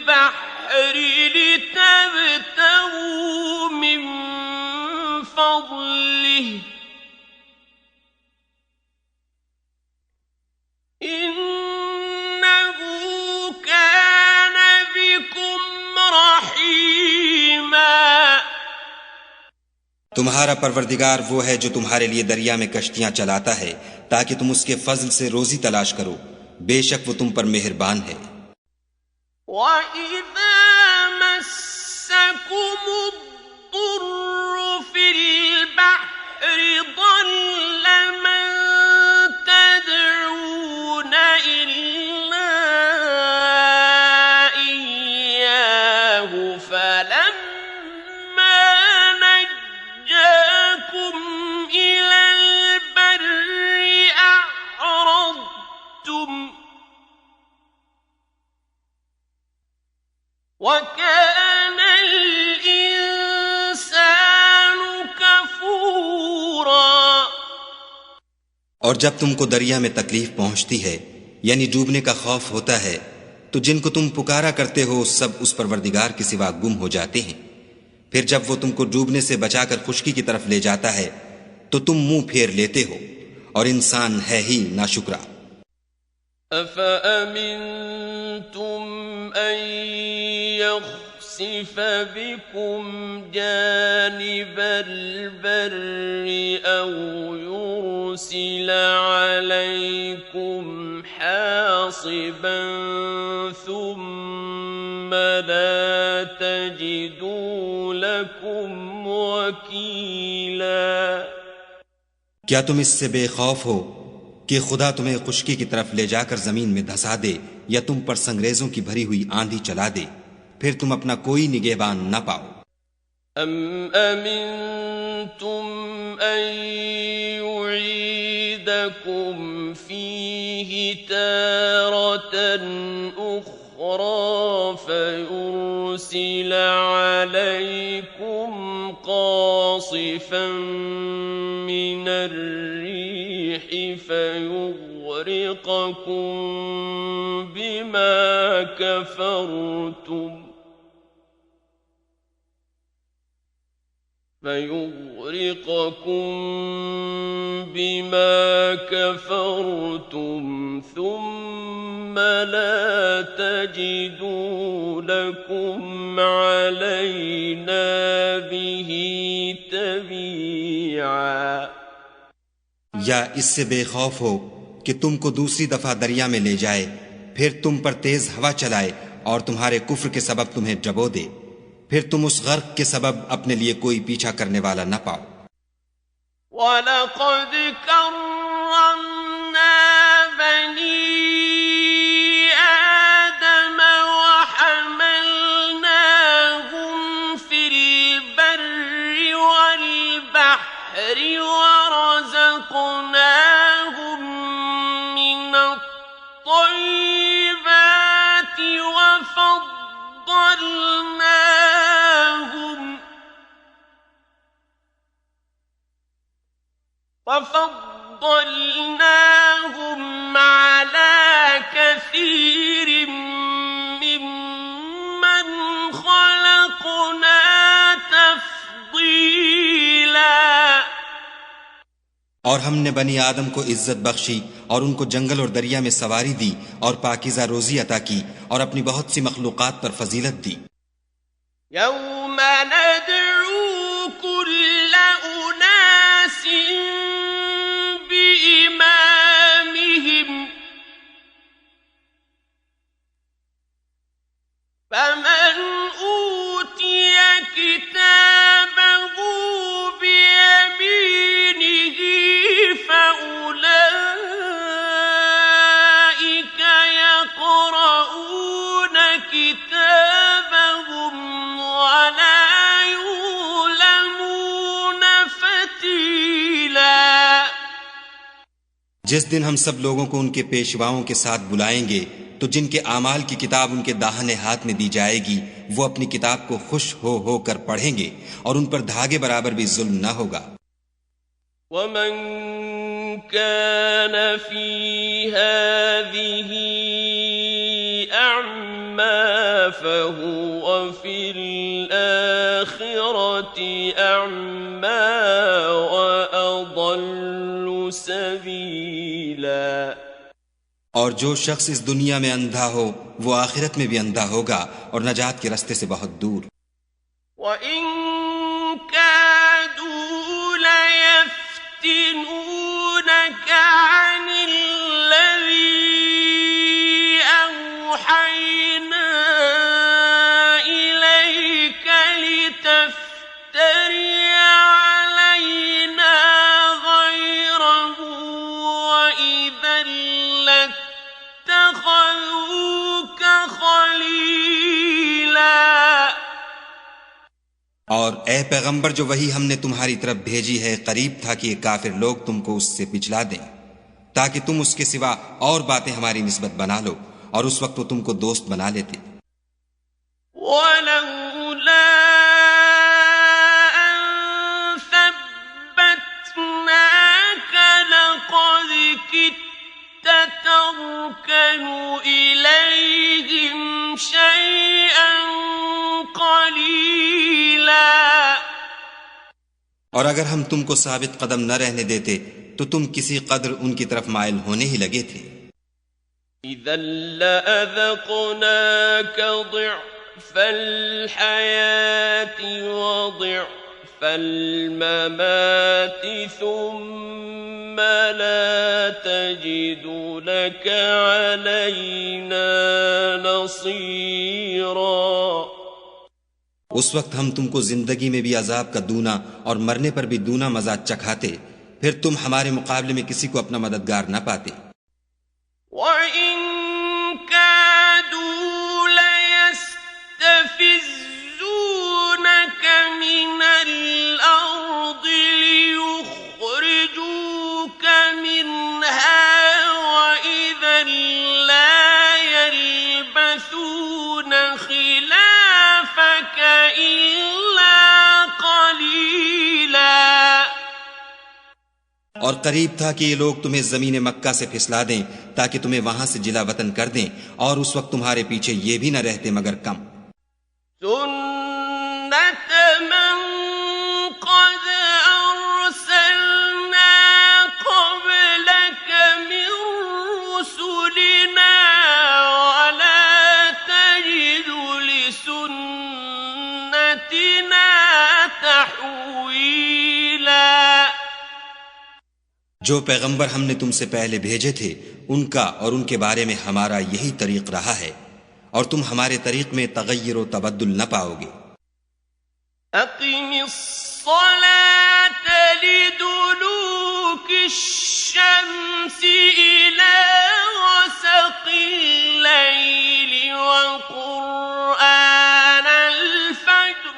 बहरि लितबतगू मिन फज़लिही इन्नहू कान बिकुम रहीमा। तुम्हारा परवरदिगार वो है जो तुम्हारे लिए दरिया में कश्तियां चलाता है ताकि तुम उसके फजल से रोजी तलाश करो, बेशक वो तुम पर मेहरबान है। وَإِذَا مَسَّكُمُ الضُّرُّ فِي الْبَحْرِ ضَلَّ مَن تَدْعُونَ إِلَّا إِيَّاهُ فَلَمَّا نَجَّاكُمْ إِلَى الْبَرِّ أَعْرَضْتُمْ وَكَانَ और जब तुमको दरिया में तकलीफ पहुंचती है यानी डूबने का खौफ होता है तो जिनको तुम पुकारा करते हो सब उस परवरदिगार के सिवा गुम हो जाते हैं। फिर जब वो तुमको डूबने से बचाकर खुश्की की तरफ ले जाता है तो तुम मुंह फेर लेते हो और इंसान है ही नाशुक्रा। अफ़अमिनतुम अन यख़सिफ़ बिकुम जानिबल बर्रि औ युरसिल अलैकुम हासिबन सुम्म ला तजिदू लकुम वकीला। क्या तुम इससे बेखौफ हो कि खुदा तुम्हें खुश्की की तरफ ले जाकर जमीन में धंसा दे या तुम पर संगरेजों की भरी हुई आंधी चला दे, फिर तुम अपना कोई निगहबान न पाओ। अम अमिनतुम अन युईदकुम फीहि तारतन उख्रा फयुरसिल अलैकुम कासिफन मिनर रीह फयुग़रिक़कुम बिमा कफ़रतुम ثم لا تجدوا لكم علينا به تبيعا। या इससे बेखौफ हो कि तुमको दूसरी दफा दरिया में ले जाए, फिर तुम पर तेज हवा चलाए और तुम्हारे कुफ्र के सबब तुम्हें डबो दे, फिर तुम उस गर्क के सबब अपने लिए कोई पीछा करने वाला न पाओ। वलक़द कर्रमना बनी आदम वहमलनाहुम फिल बर्रि वल बहरि वरज़क़नाहुम मिनत्तय्यिबाति وفضلناهم على كثير ممن خلقنا تفضيلا। और हमने बनी आदम को इज्जत बख्शी और उनको जंगल और दरिया में सवारी दी और पाकीज़ा रोजी अता की और अपनी बहुत सी मखलूकात पर फजीलत दी। यौम नदअू कुल्ल उनासिन बिइमामिहिम फमन ऊतिय किताबहु बियमीनिहि फउलाइक यक़रऊन किताबहुम वला युज़लमून फतीला। जिस दिन हम सब लोगों को उनके पेशवाओं के साथ बुलाएंगे तो जिनके आमाल की किताब उनके दाहिने हाथ में दी जाएगी वो अपनी किताब को खुश हो कर पढ़ेंगे और उन पर धागे बराबर भी जुल्म न होगा। वमन कान फी हाज़िही अअमा फहुव फिल आखिरति अअमा व अضल्लु सबीला। और जो शख्स इस दुनिया में अंधा हो वो आखिरत में भी अंधा होगा और नजात के रास्ते से बहुत दूर। वइन कादू लयफ्तिनूनक अनिल्लज़ी औहयना इलैक लितफ्तरी अलैना गैरहु वइज़न लत्तख़ज़ूक खलीला। और ए पैगंबर जो वही हमने तुम्हारी तरफ भेजी है करीब था कि ये काफिर लोग तुमको उससे पिछला दें ताकि तुम उसके सिवा और बातें हमारी निस्बत बना लो और उस वक्त वो तुमको दोस्त बना लेते। वलौला अन सब्बतनाक लक़द और अगर हम तुमको साबित कदम न रहने देते तो तुम किसी कदर उनकी तरफ माइल होने ही लगे थे। إذا لأذقناك ضعف الحياة وضعف الممات ثم لا تجد لك علينا نصيرا। उस वक्त हम तुमको जिंदगी में भी अजाब का दूना और मरने पर भी दूना मजा चखाते, फिर तुम हमारे मुकाबले में किसी को अपना मददगार न पाते। وإن كادوا ليستفزونك من الأرض ليخرجوك منها وإذا لا يلبثون خلافك إلا قليلا। और करीब था कि ये लोग तुम्हें जमीन मक्का से फिसला दें ताकि तुम्हें वहां से जिला वतन कर दें, और उस वक्त तुम्हारे पीछे ये भी न रहते मगर कम। सुन्नत मन क़द अरसलना क़ब्लक मिन रुसुलिना वला तजिदु लिसुन्नतिना तहवीला। जो पैगंबर हमने तुमसे पहले भेजे थे उनका और उनके बारे में हमारा यही तरीक रहा है, और तुम हमारे तरीक में तगय्युर व तबद्दुल न पाओगे। अक़िमिस्सलात लिदुलूकि श्शम्सि इला ग़सक़िल लैलि व क़ुरआनल फ़ज्र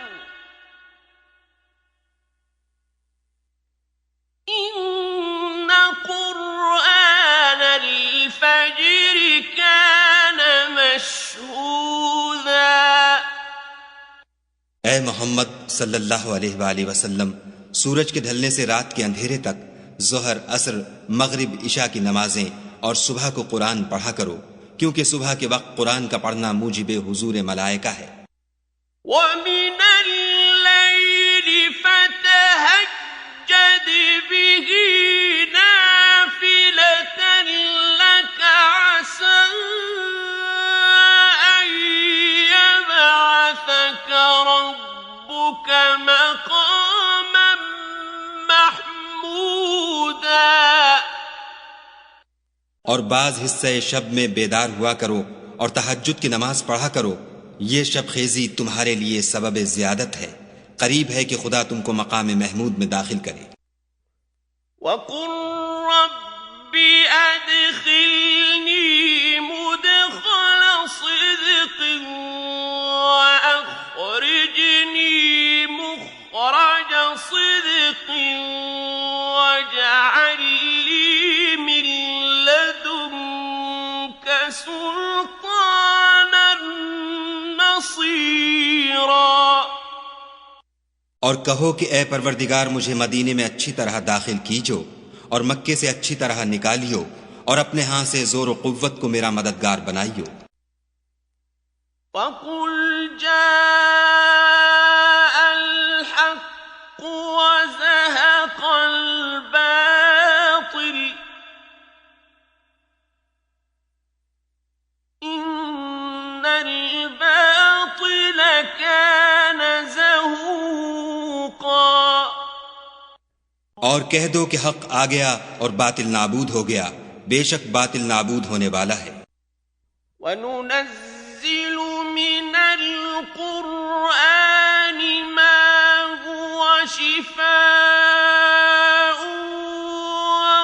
इन्न क़ुरआनल फ़ज्र कान मशहूदा। ए मोहम्मद सल्लल्लाहु अलैहि वसल्लम, सूरज के ढलने से रात के अंधेरे तक ज़ोहर, असर, मगरिब, इशा की नमाजें और सुबह को कुरान पढ़ा करो, क्योंकि सुबह के वक्त कुरान का पढ़ना मूजिबे हुजूर मलाइका है। वमिनल लैलि फतहज्जद बिही नाफिलतन लक असा अन यबअसक रब्बुक मक़ामन महमूदा। और बाज हिस्से शब में बेदार हुआ करो और तहज्जुद की नमाज पढ़ा करो, ये शब खेजी तुम्हारे लिए सबब ज़ियादत है, करीब है कि खुदा तुमको मकाम महमूद में दाखिल करे। वक़ुल रब्बि अदखिलनी मुदखल सिद्क़िन व अख़रिजनी मुख़रज सिद्क़िन वजअल ली मिन लदुनक सुल्तानन नसीरा। और कहो कि ए परवरदिगार, मुझे मदीने में अच्छी तरह दाखिल कीजो और मक्के से अच्छी तरह निकालियो और अपने हाथ से जोर व कुव्वत को मेरा मददगार बनाइयो। वक़ुल जाअल हक़्क़ व ज़हक़ल बातिल इन्नल बातिल कान ज़हूक़ा। और कह दो कि हक आ गया और बातिल नाबूद हो गया, बेशक बातिल नाबूद होने वाला है। वनुनज़्ज़िलु मिनल क़ुरआनि मा हुवा शिफ़ाअुन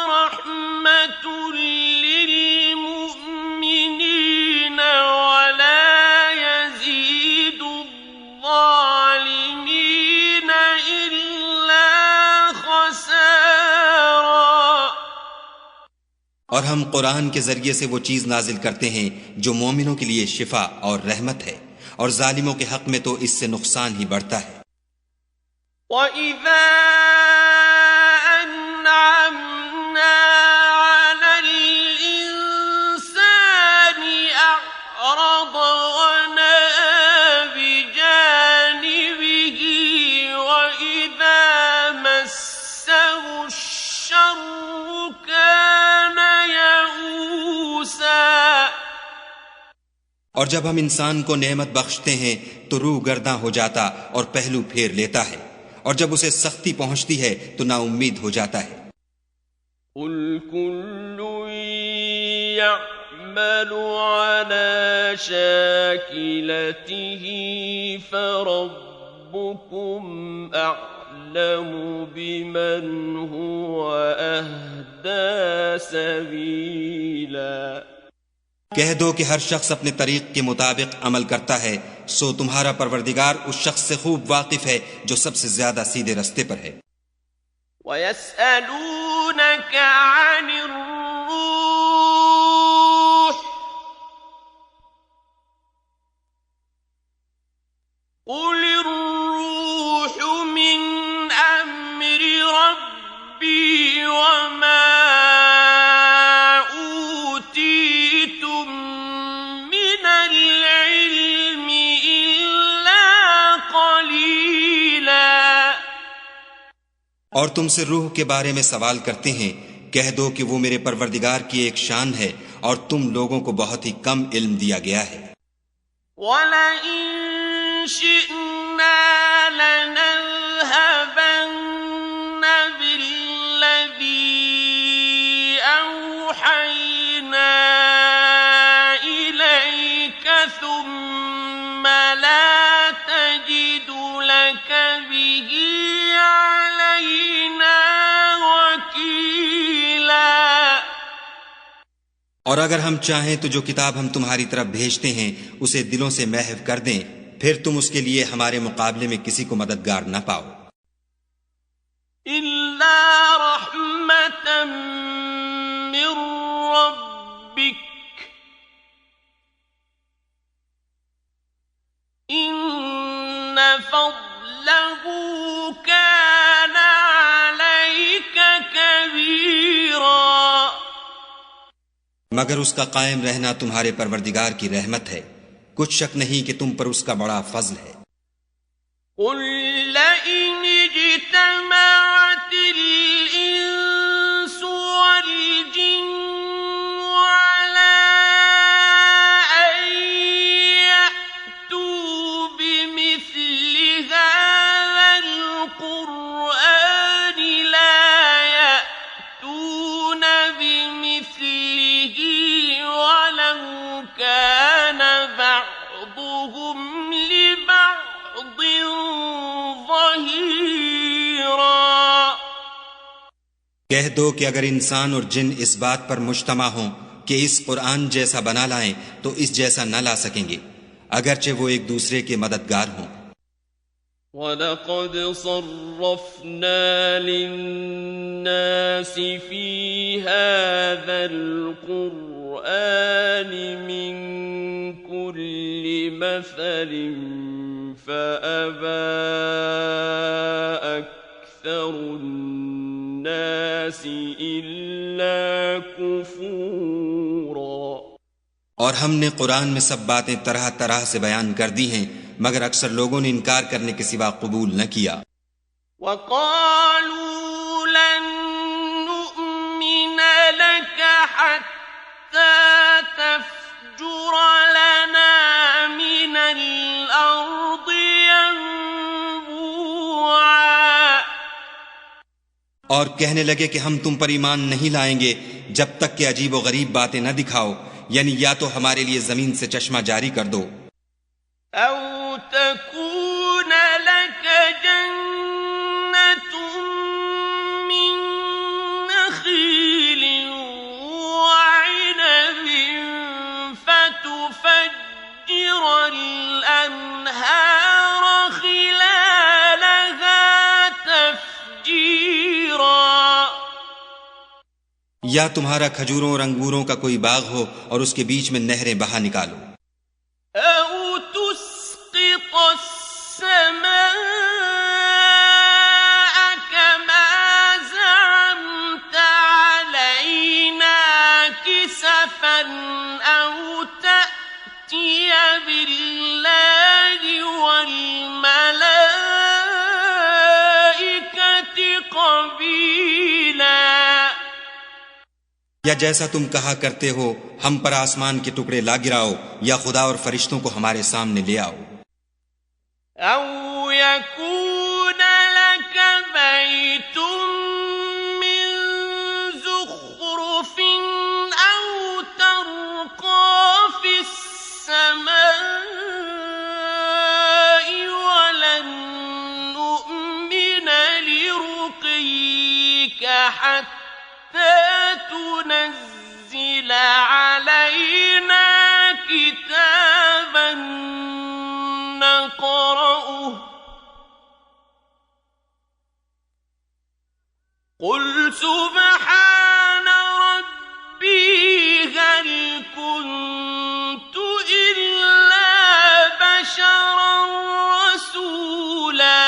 व रहमतुन लिल मुमिनीन वला यज़ीदु ज़्ज़ालिमीन इल्ला खसारा। और हम कुरान के जरिए से वो चीज नाजिल करते हैं जो मोमिनों के लिए शिफा और रहमत है, और जालिमों के हक में तो इससे नुकसान ही बढ़ता है। وَإِذَا أَنْعَمْنَا عَلَى الْإِنسَانِ أَعْرَضَ وَنَأَىٰ بِجَانِبِهِ وَإِذَا और जब हम इंसान को नेमत बख्शते हैं तो रूह गर्दां हो जाता और पहलू फेर लेता है, और जब उसे सख्ती पहुंचती है तो नाउम्मीद हो जाता है। कुल कुल्लुन यअमलु अला शाकिलतिही फरब्बुकुम अअलमु बिमन हुव अहदा सबीला। कह दो कि हर शख्स अपने तरीक के मुताबिक अमल करता है, सो तुम्हारा परवरदिगार उस शख्स से खूब वाकिफ है जो सबसे ज्यादा सीधे रास्ते पर है। वयस्अलूनक अनिर रूह कुलिर रूहु मिन अम्रि रब्बी वमा और तुमसे रूह के बारे में सवाल करते हैं, कह दो कि वो मेरे परवरदिगार की एक शान है और तुम लोगों को बहुत ही कम इल्म दिया गया है। वलइन शिअना लनज़हबन्न बिल्लज़ी औहयना इलैक सुम्म ला तजिदु लक बिही और अगर हम चाहें तो जो किताब हम तुम्हारी तरफ भेजते हैं उसे दिलों से महव कर दें, फिर तुम उसके लिए हमारे मुकाबले में किसी को मददगार न पाओ। इल्ला रहमतम मिर रब्बिक इन्न फज़लहु काना अलैका कबीरा। मगर उसका कायम रहना तुम्हारे परवरदिगार की रहमत है, कुछ शक नहीं कि तुम पर उसका बड़ा फजल है। कुल लइन इज्तमअतिल इंसु वल जिन्नु अला अन यअतू बिमिस्लि हाज़ल क़ुरआन ला यअतून बिमिस्लिही वलौ कान बअदुहुम लिबअदिन ज़हीरा। कह दो कि अगर इंसान और जिन इस बात पर मुज्तमा हों कि इस कुरान जैसा बना लाएं तो इस जैसा न ला सकेंगे, अगरचे वो एक दूसरे के मददगार हों। वलक़द सर्रफ़ना लिन्नासि फ़ी हाज़ल क़ुरआनि मिन कुल्लि मसलिन फ़अबा अक्सरुन्नासि इल्ला कुफ़ूरा। और हमने कुरान में सब बातें तरह तरह से बयान कर दी हैं, मगर अक्सर लोगों ने इनकार करने के सिवा कबूल न किया। वक़ालू लन नुअमिन लक हत्ता तफ़जुर लना मिनल अर्दि यंबुआ। और कहने लगे कि हम तुम पर ईमान नहीं लाएंगे जब तक कि अजीब व गरीब बातें न दिखाओ, यानी या तो हमारे लिए जमीन से चश्मा जारी कर दो, औ तकून लक जन्नतुम मिन नख़ीलिन वअनबिन फतुफ़ज्जिरल अन्हार ख़िलालहा तफ़जीरा। या तुम्हारा खजूरों और अंगूरों का कोई बाग हो और उसके बीच में नहरें बहा निकालो, औ तुस्क़ित अस्समाअ कमा ज़अमत अलैना किसफ़न औ तअतिय बिल्लाहि वल मलाइकति क़बीला। या जैसा तुम कहा करते हो, हम पर आसमान के टुकड़े ला गिराओ या खुदा और फरिश्तों को हमारे सामने ले आओ। أو يكون لك بيت من زخرف أو ترقى في السماء ولن نؤمن لرقيك حتى تنزل علينا كتابا نقرأه قل سبحان ربي هل كنت إلا بشرا رسولا।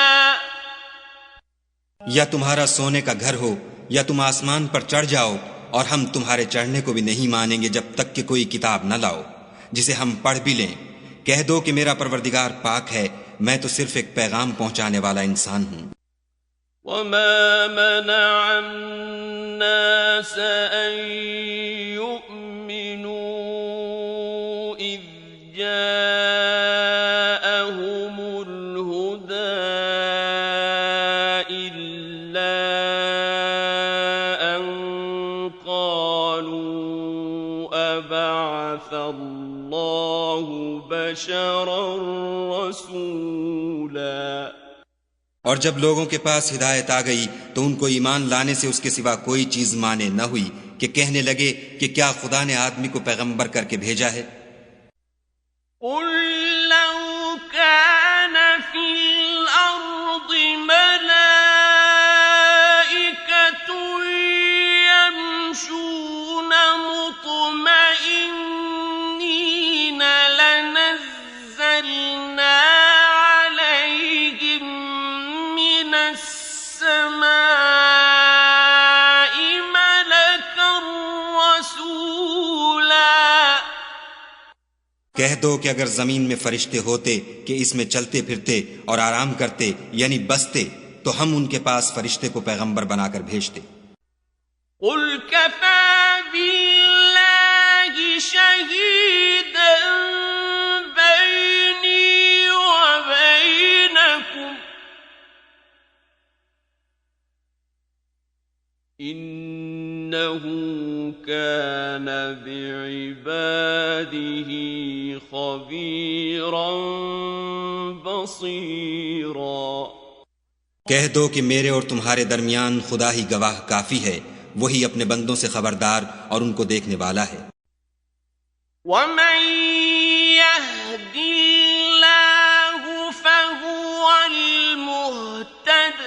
या तुम्हारा सोने का घर हो या तुम आसमान पर चढ़ जाओ, और हम तुम्हारे चढ़ने को भी नहीं मानेंगे जब तक कि कोई किताब न लाओ जिसे हम पढ़ भी लें। कह दो कि मेरा परवरदिगार पाक है, मैं तो सिर्फ एक पैगाम पहुंचाने वाला इंसान हूं। وما منع الناس أن يؤمنوا إذ جاءهم الهدى إلا أن قالوا أبعث الله بشرا رسولا। और जब लोगों के पास हिदायत आ गई तो उनको ईमान लाने से उसके सिवा कोई चीज माने न हुई कि कहने लगे कि क्या खुदा ने आदमी को पैगंबर करके भेजा है। कह दो कि अगर जमीन में फरिश्ते होते कि इसमें चलते फिरते और आराम करते यानी बसते, तो हम उनके पास फरिश्ते को पैगंबर बनाकर भेजते। कुल कफा बिल्लाहि शहीदन बैनी व बैनकुम इन्नहु कान बिइबादिही खबीरन बसीरा। कह दो कि मेरे और तुम्हारे दरमियान खुदा ही गवाह काफी है, वही अपने बंदों से खबरदार और उनको देखने वाला है। वमन यहदिल्लाहु फहुवल मुहतद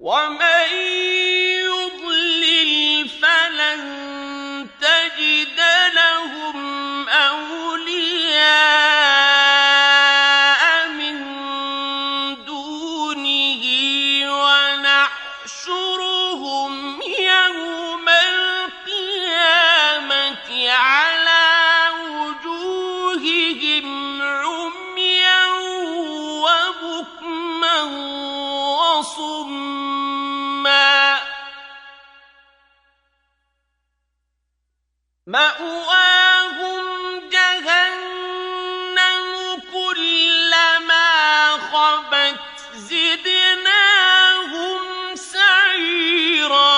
वमन युضलिल फलन तजिद लहुम औलिया मअवाहुम जहन्नम कुल्लमा खबत ज़िदनाहुम सईरा।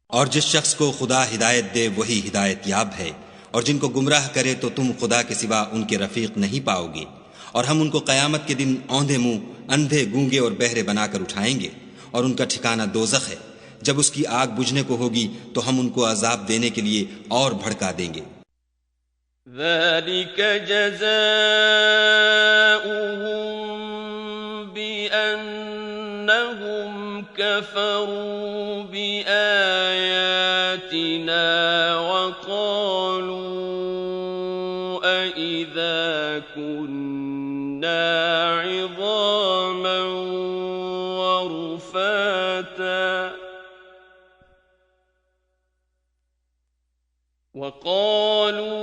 और जिस शख्स को खुदा हिदायत दे वही हिदायत याब है, और जिनको गुमराह करे तो तुम खुदा के सिवा उनके रफीक नहीं पाओगे। और हम उनको कयामत के दिन औंधे मुंह, अंधे, गूंगे और बहरे बनाकर उठाएंगे, और उनका ठिकाना दोज़ख है। जब उसकी आग बुझने को होगी तो हम उनको अजाब देने के लिए और भड़का देंगे। ज़ालिक जज़ाउहुम बिअन्नहुम कफ़रू बिआयातिना वक़ालू अइज़ा कुन्ना इज़ामन वरुफ़ाता وقالوا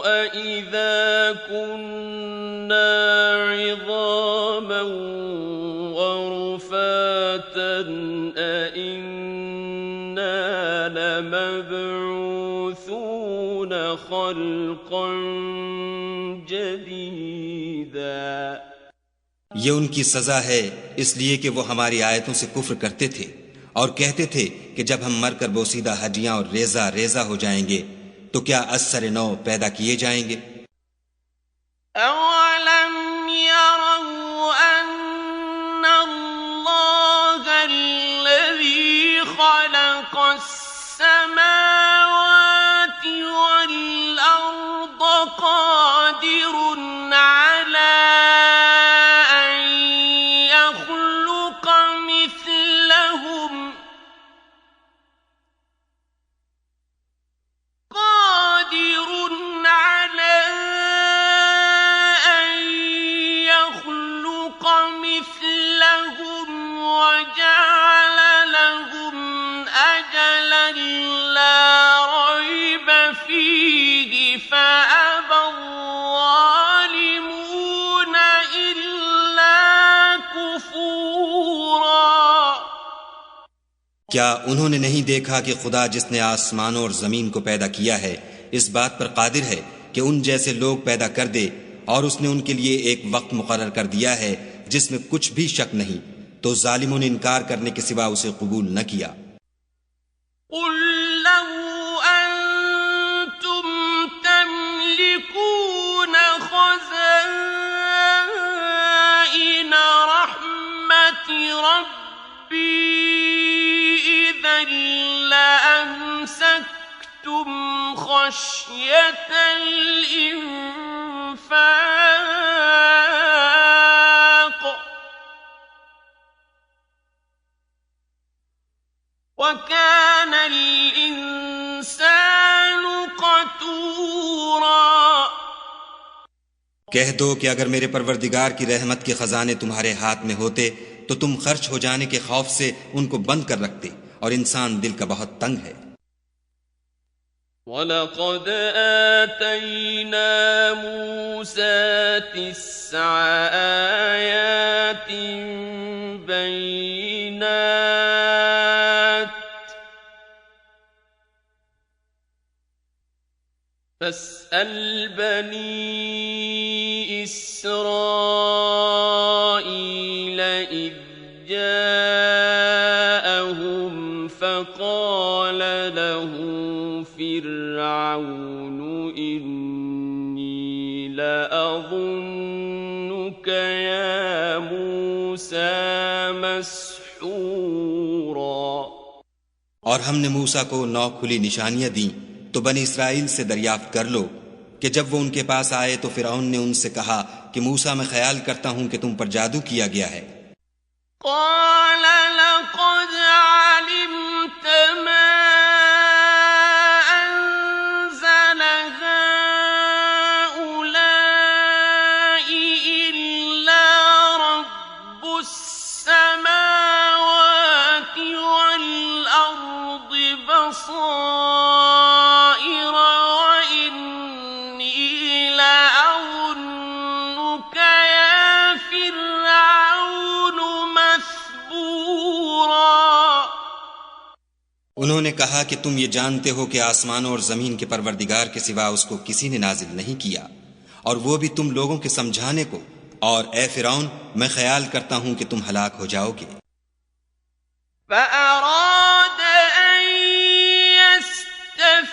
أإذا كنا عظاما ورفاتا خلقا جديدا ये उनकी सजा है इसलिए कि वो हमारी आयतों से कुफ्र करते थे और कहते थे कि जब हम मरकर बोसीदा हड्डियां और रेजा रेजा हो जाएंगे तो क्या अस्सर नौ पैदा किए जाएंगे। أولم يروا أن الله الذي خلق السماوات والأرض قادر على أن يخلق مثلهم وجعل لهم أجلا لا ريب فيه فأبى الظالمون إلا كفورا। क्या उन्होंने नहीं देखा कि खुदा जिसने आसमानों और जमीन को पैदा किया है इस बात पर कादिर है कि उन जैसे लोग पैदा कर दे और उसने उनके लिए एक वक्त मुकर्रर कर दिया है जिसमें कुछ भी शक नहीं, तो जालिमों ने इनकार करने के सिवा उसे कबूल न किया। قل لو أنتم تملكون خزائن رحمة ربي إذا لأمسكتم خشية الإنفاق وكان الإنسان قتورا। कह दो कि अगर मेरे परवरदिगार की रहमत के खजाने तुम्हारे हाथ में होते तो तुम खर्च हो जाने के खौफ से उनको बंद कर रखते, और इंसान दिल का बहुत तंग है। وَلَقَدْ آتَيْنَا مُوسَى 9 آيَاتٍ بَيِّنَاتٍ فَاسْأَلْ بَنِي إِسْرَائِيلَ إِذْ جَاءَهُمْ فَقَالَ لَهُ فِرْعَوْنُ إِنِّي لَأَظُنُّكَ يَا مُوسَى مَسْحُورًا। और हमने मूसा को 9 खुली निशानियां दी, तो बनी इस्राइल से दरियाफ्त कर लो कि जब वो उनके पास आए तो फिरौन ने उनसे कहा कि मूसा मैं ख्याल करता हूं कि तुम पर जादू किया गया है। قال لقد علمت ما أنزل هؤلاء إلا رب السماوات والأرض بصائر وإني لأظنك يا فرعون مثبورا। उन्होंने कहा कि तुम ये जानते हो कि आसमानों और जमीन के परवरदिगार के सिवा उसको किसी ने नाजिल नहीं किया, और वो भी तुम लोगों के समझाने को, और ए फिरौन मैं ख्याल करता हूं कि तुम हलाक हो जाओगे। فأراد أن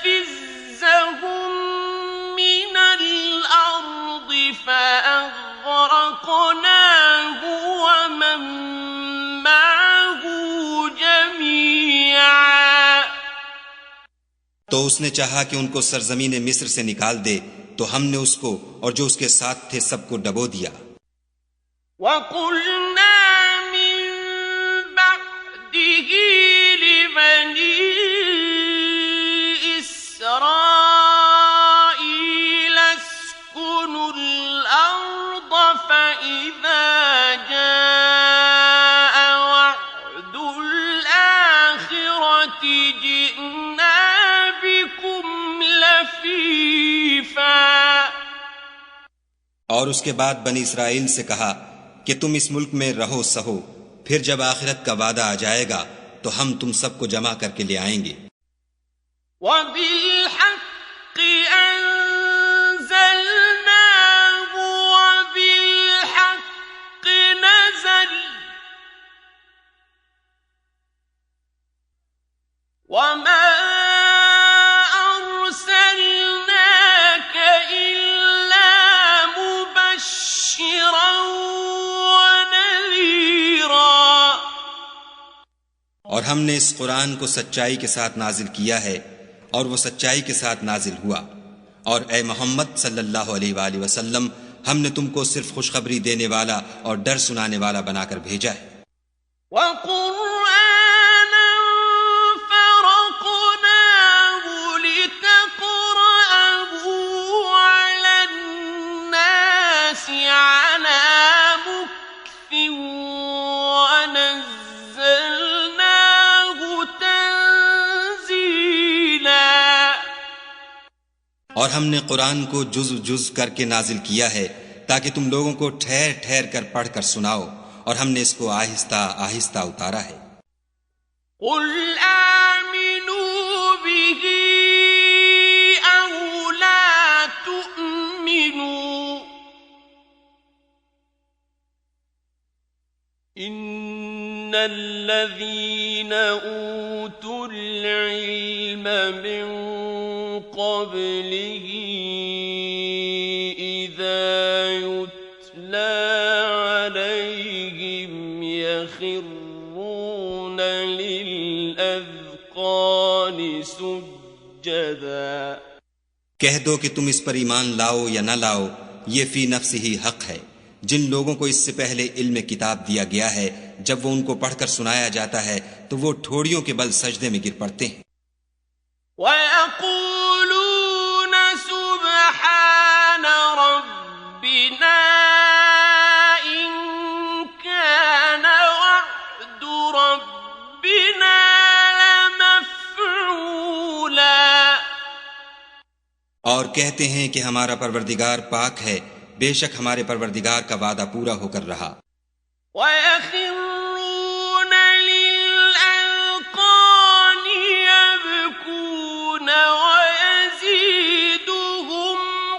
يستفزهم من الأرض فأغرقناه ومن معه جميعا। तो उसने चाहा कि उनको सरजमीन मिस्र से निकाल दे, तो हमने उसको और जो उसके साथ थे सबको डबो दिया। وقلنا من بعده لبني إسرائيل اسكنوا الأرض فإذا جاء وعد الآخرة جئنا بكم لفيفا। और उसके बाद बनी इस्राइल से कहा कि तुम इस मुल्क में रहो सहो, फिर जब आखिरत का वादा आ जाएगा तो हम तुम सबको जमा करके ले आएंगे। وبالحق और हमने इस कुरान को सच्चाई के साथ नाजिल किया है और वो सच्चाई के साथ नाजिल हुआ। और ए मोहम्मद सल्लल्लाहु अलैहि वसल्लम, हमने तुमको सिर्फ खुशखबरी देने वाला और डर सुनाने वाला बनाकर भेजा है। और हमने कुरान को जुज़ जुज़ करके नाजिल किया है ताकि तुम लोगों को ठहर ठहर कर पढ़कर सुनाओ, और हमने इसको आहिस्ता आहिस्ता उतारा है। कुल आमिनू बिही औ ला तुमिनू इन्नल्लज़ीना ऊतुल इल्म मिन क़ब्लिही इज़ा युत्ला अलैहिम यख़िर्रून लिलअज़क़ानि सुज्जदा। कह दो कि तुम इस पर ईमान लाओ या न लाओ, ये फी नफ्स ही हक है। जिन लोगों को इससे पहले इल्म किताब दिया गया है, जब वो उनको पढ़कर सुनाया जाता है तो वो ठोड़ियों के बल सजदे में गिर पड़ते हैं। वयक़ूलून सुब्हान रब्बिना इन कान वअदु रब्बिना लमफ़ऊला। और कहते हैं कि हमारा परवरदिगार पाक है, बेशक हमारे परवरदिगार का वादा पूरा होकर रहा। वयख़िर्रून लिलअज़क़ानि यबकून वयज़ीदुहुम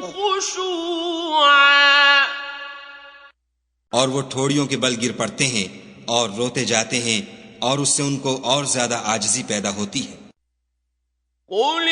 ख़ुशूआ। और वो ठोड़ियों के बल गिर पड़ते हैं और रोते जाते हैं, और उससे उनको और ज्यादा आजिज़ी पैदा होती है। कुल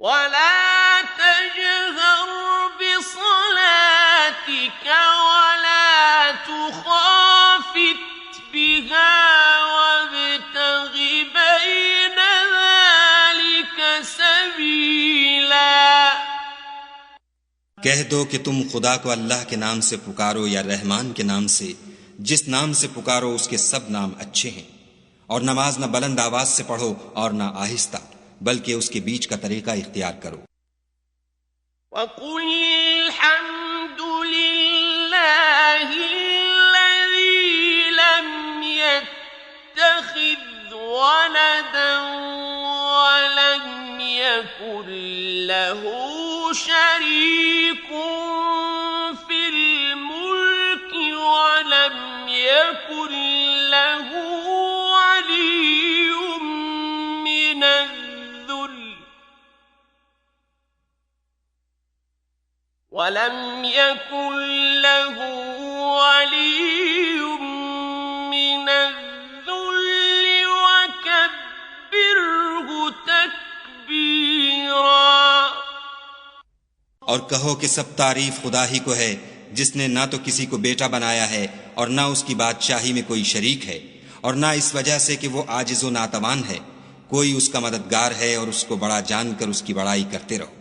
ولا تجهر بصلاتك ولا تخافت بها وابتغ بين ذلك سبيلا। कह दो कि तुम खुदा को अल्लाह के नाम से पुकारो या रहमान के नाम से, जिस नाम से पुकारो उसके सब नाम अच्छे हैं। और नमाज न बुलंद आवाज से पढ़ो और न आहिस्ता, बल्कि उसके बीच का तरीका इख्तियार करो। वक़ुल हम्दुलिल्लाहिल्लज़ी लम यत्तखिज़ वलदन वलम यकुन लहू शरीकुन फिल मुल्क वलम यकुन लहू वलिय्युम मिनज़ वलम यकुन लहू वलिय्युम मिनज़्ज़ुल्लि वकब्बिरहु तकबीरा। और कहो कि सब तारीफ खुदा ही को है, जिसने ना तो किसी को बेटा बनाया है और ना उसकी बादशाही में कोई शरीक है, और ना इस वजह से कि वो आजिज़ व नातवान है। कोई उसका मददगार है, और उसको बड़ा जानकर उसकी बड़ाई करते रहो।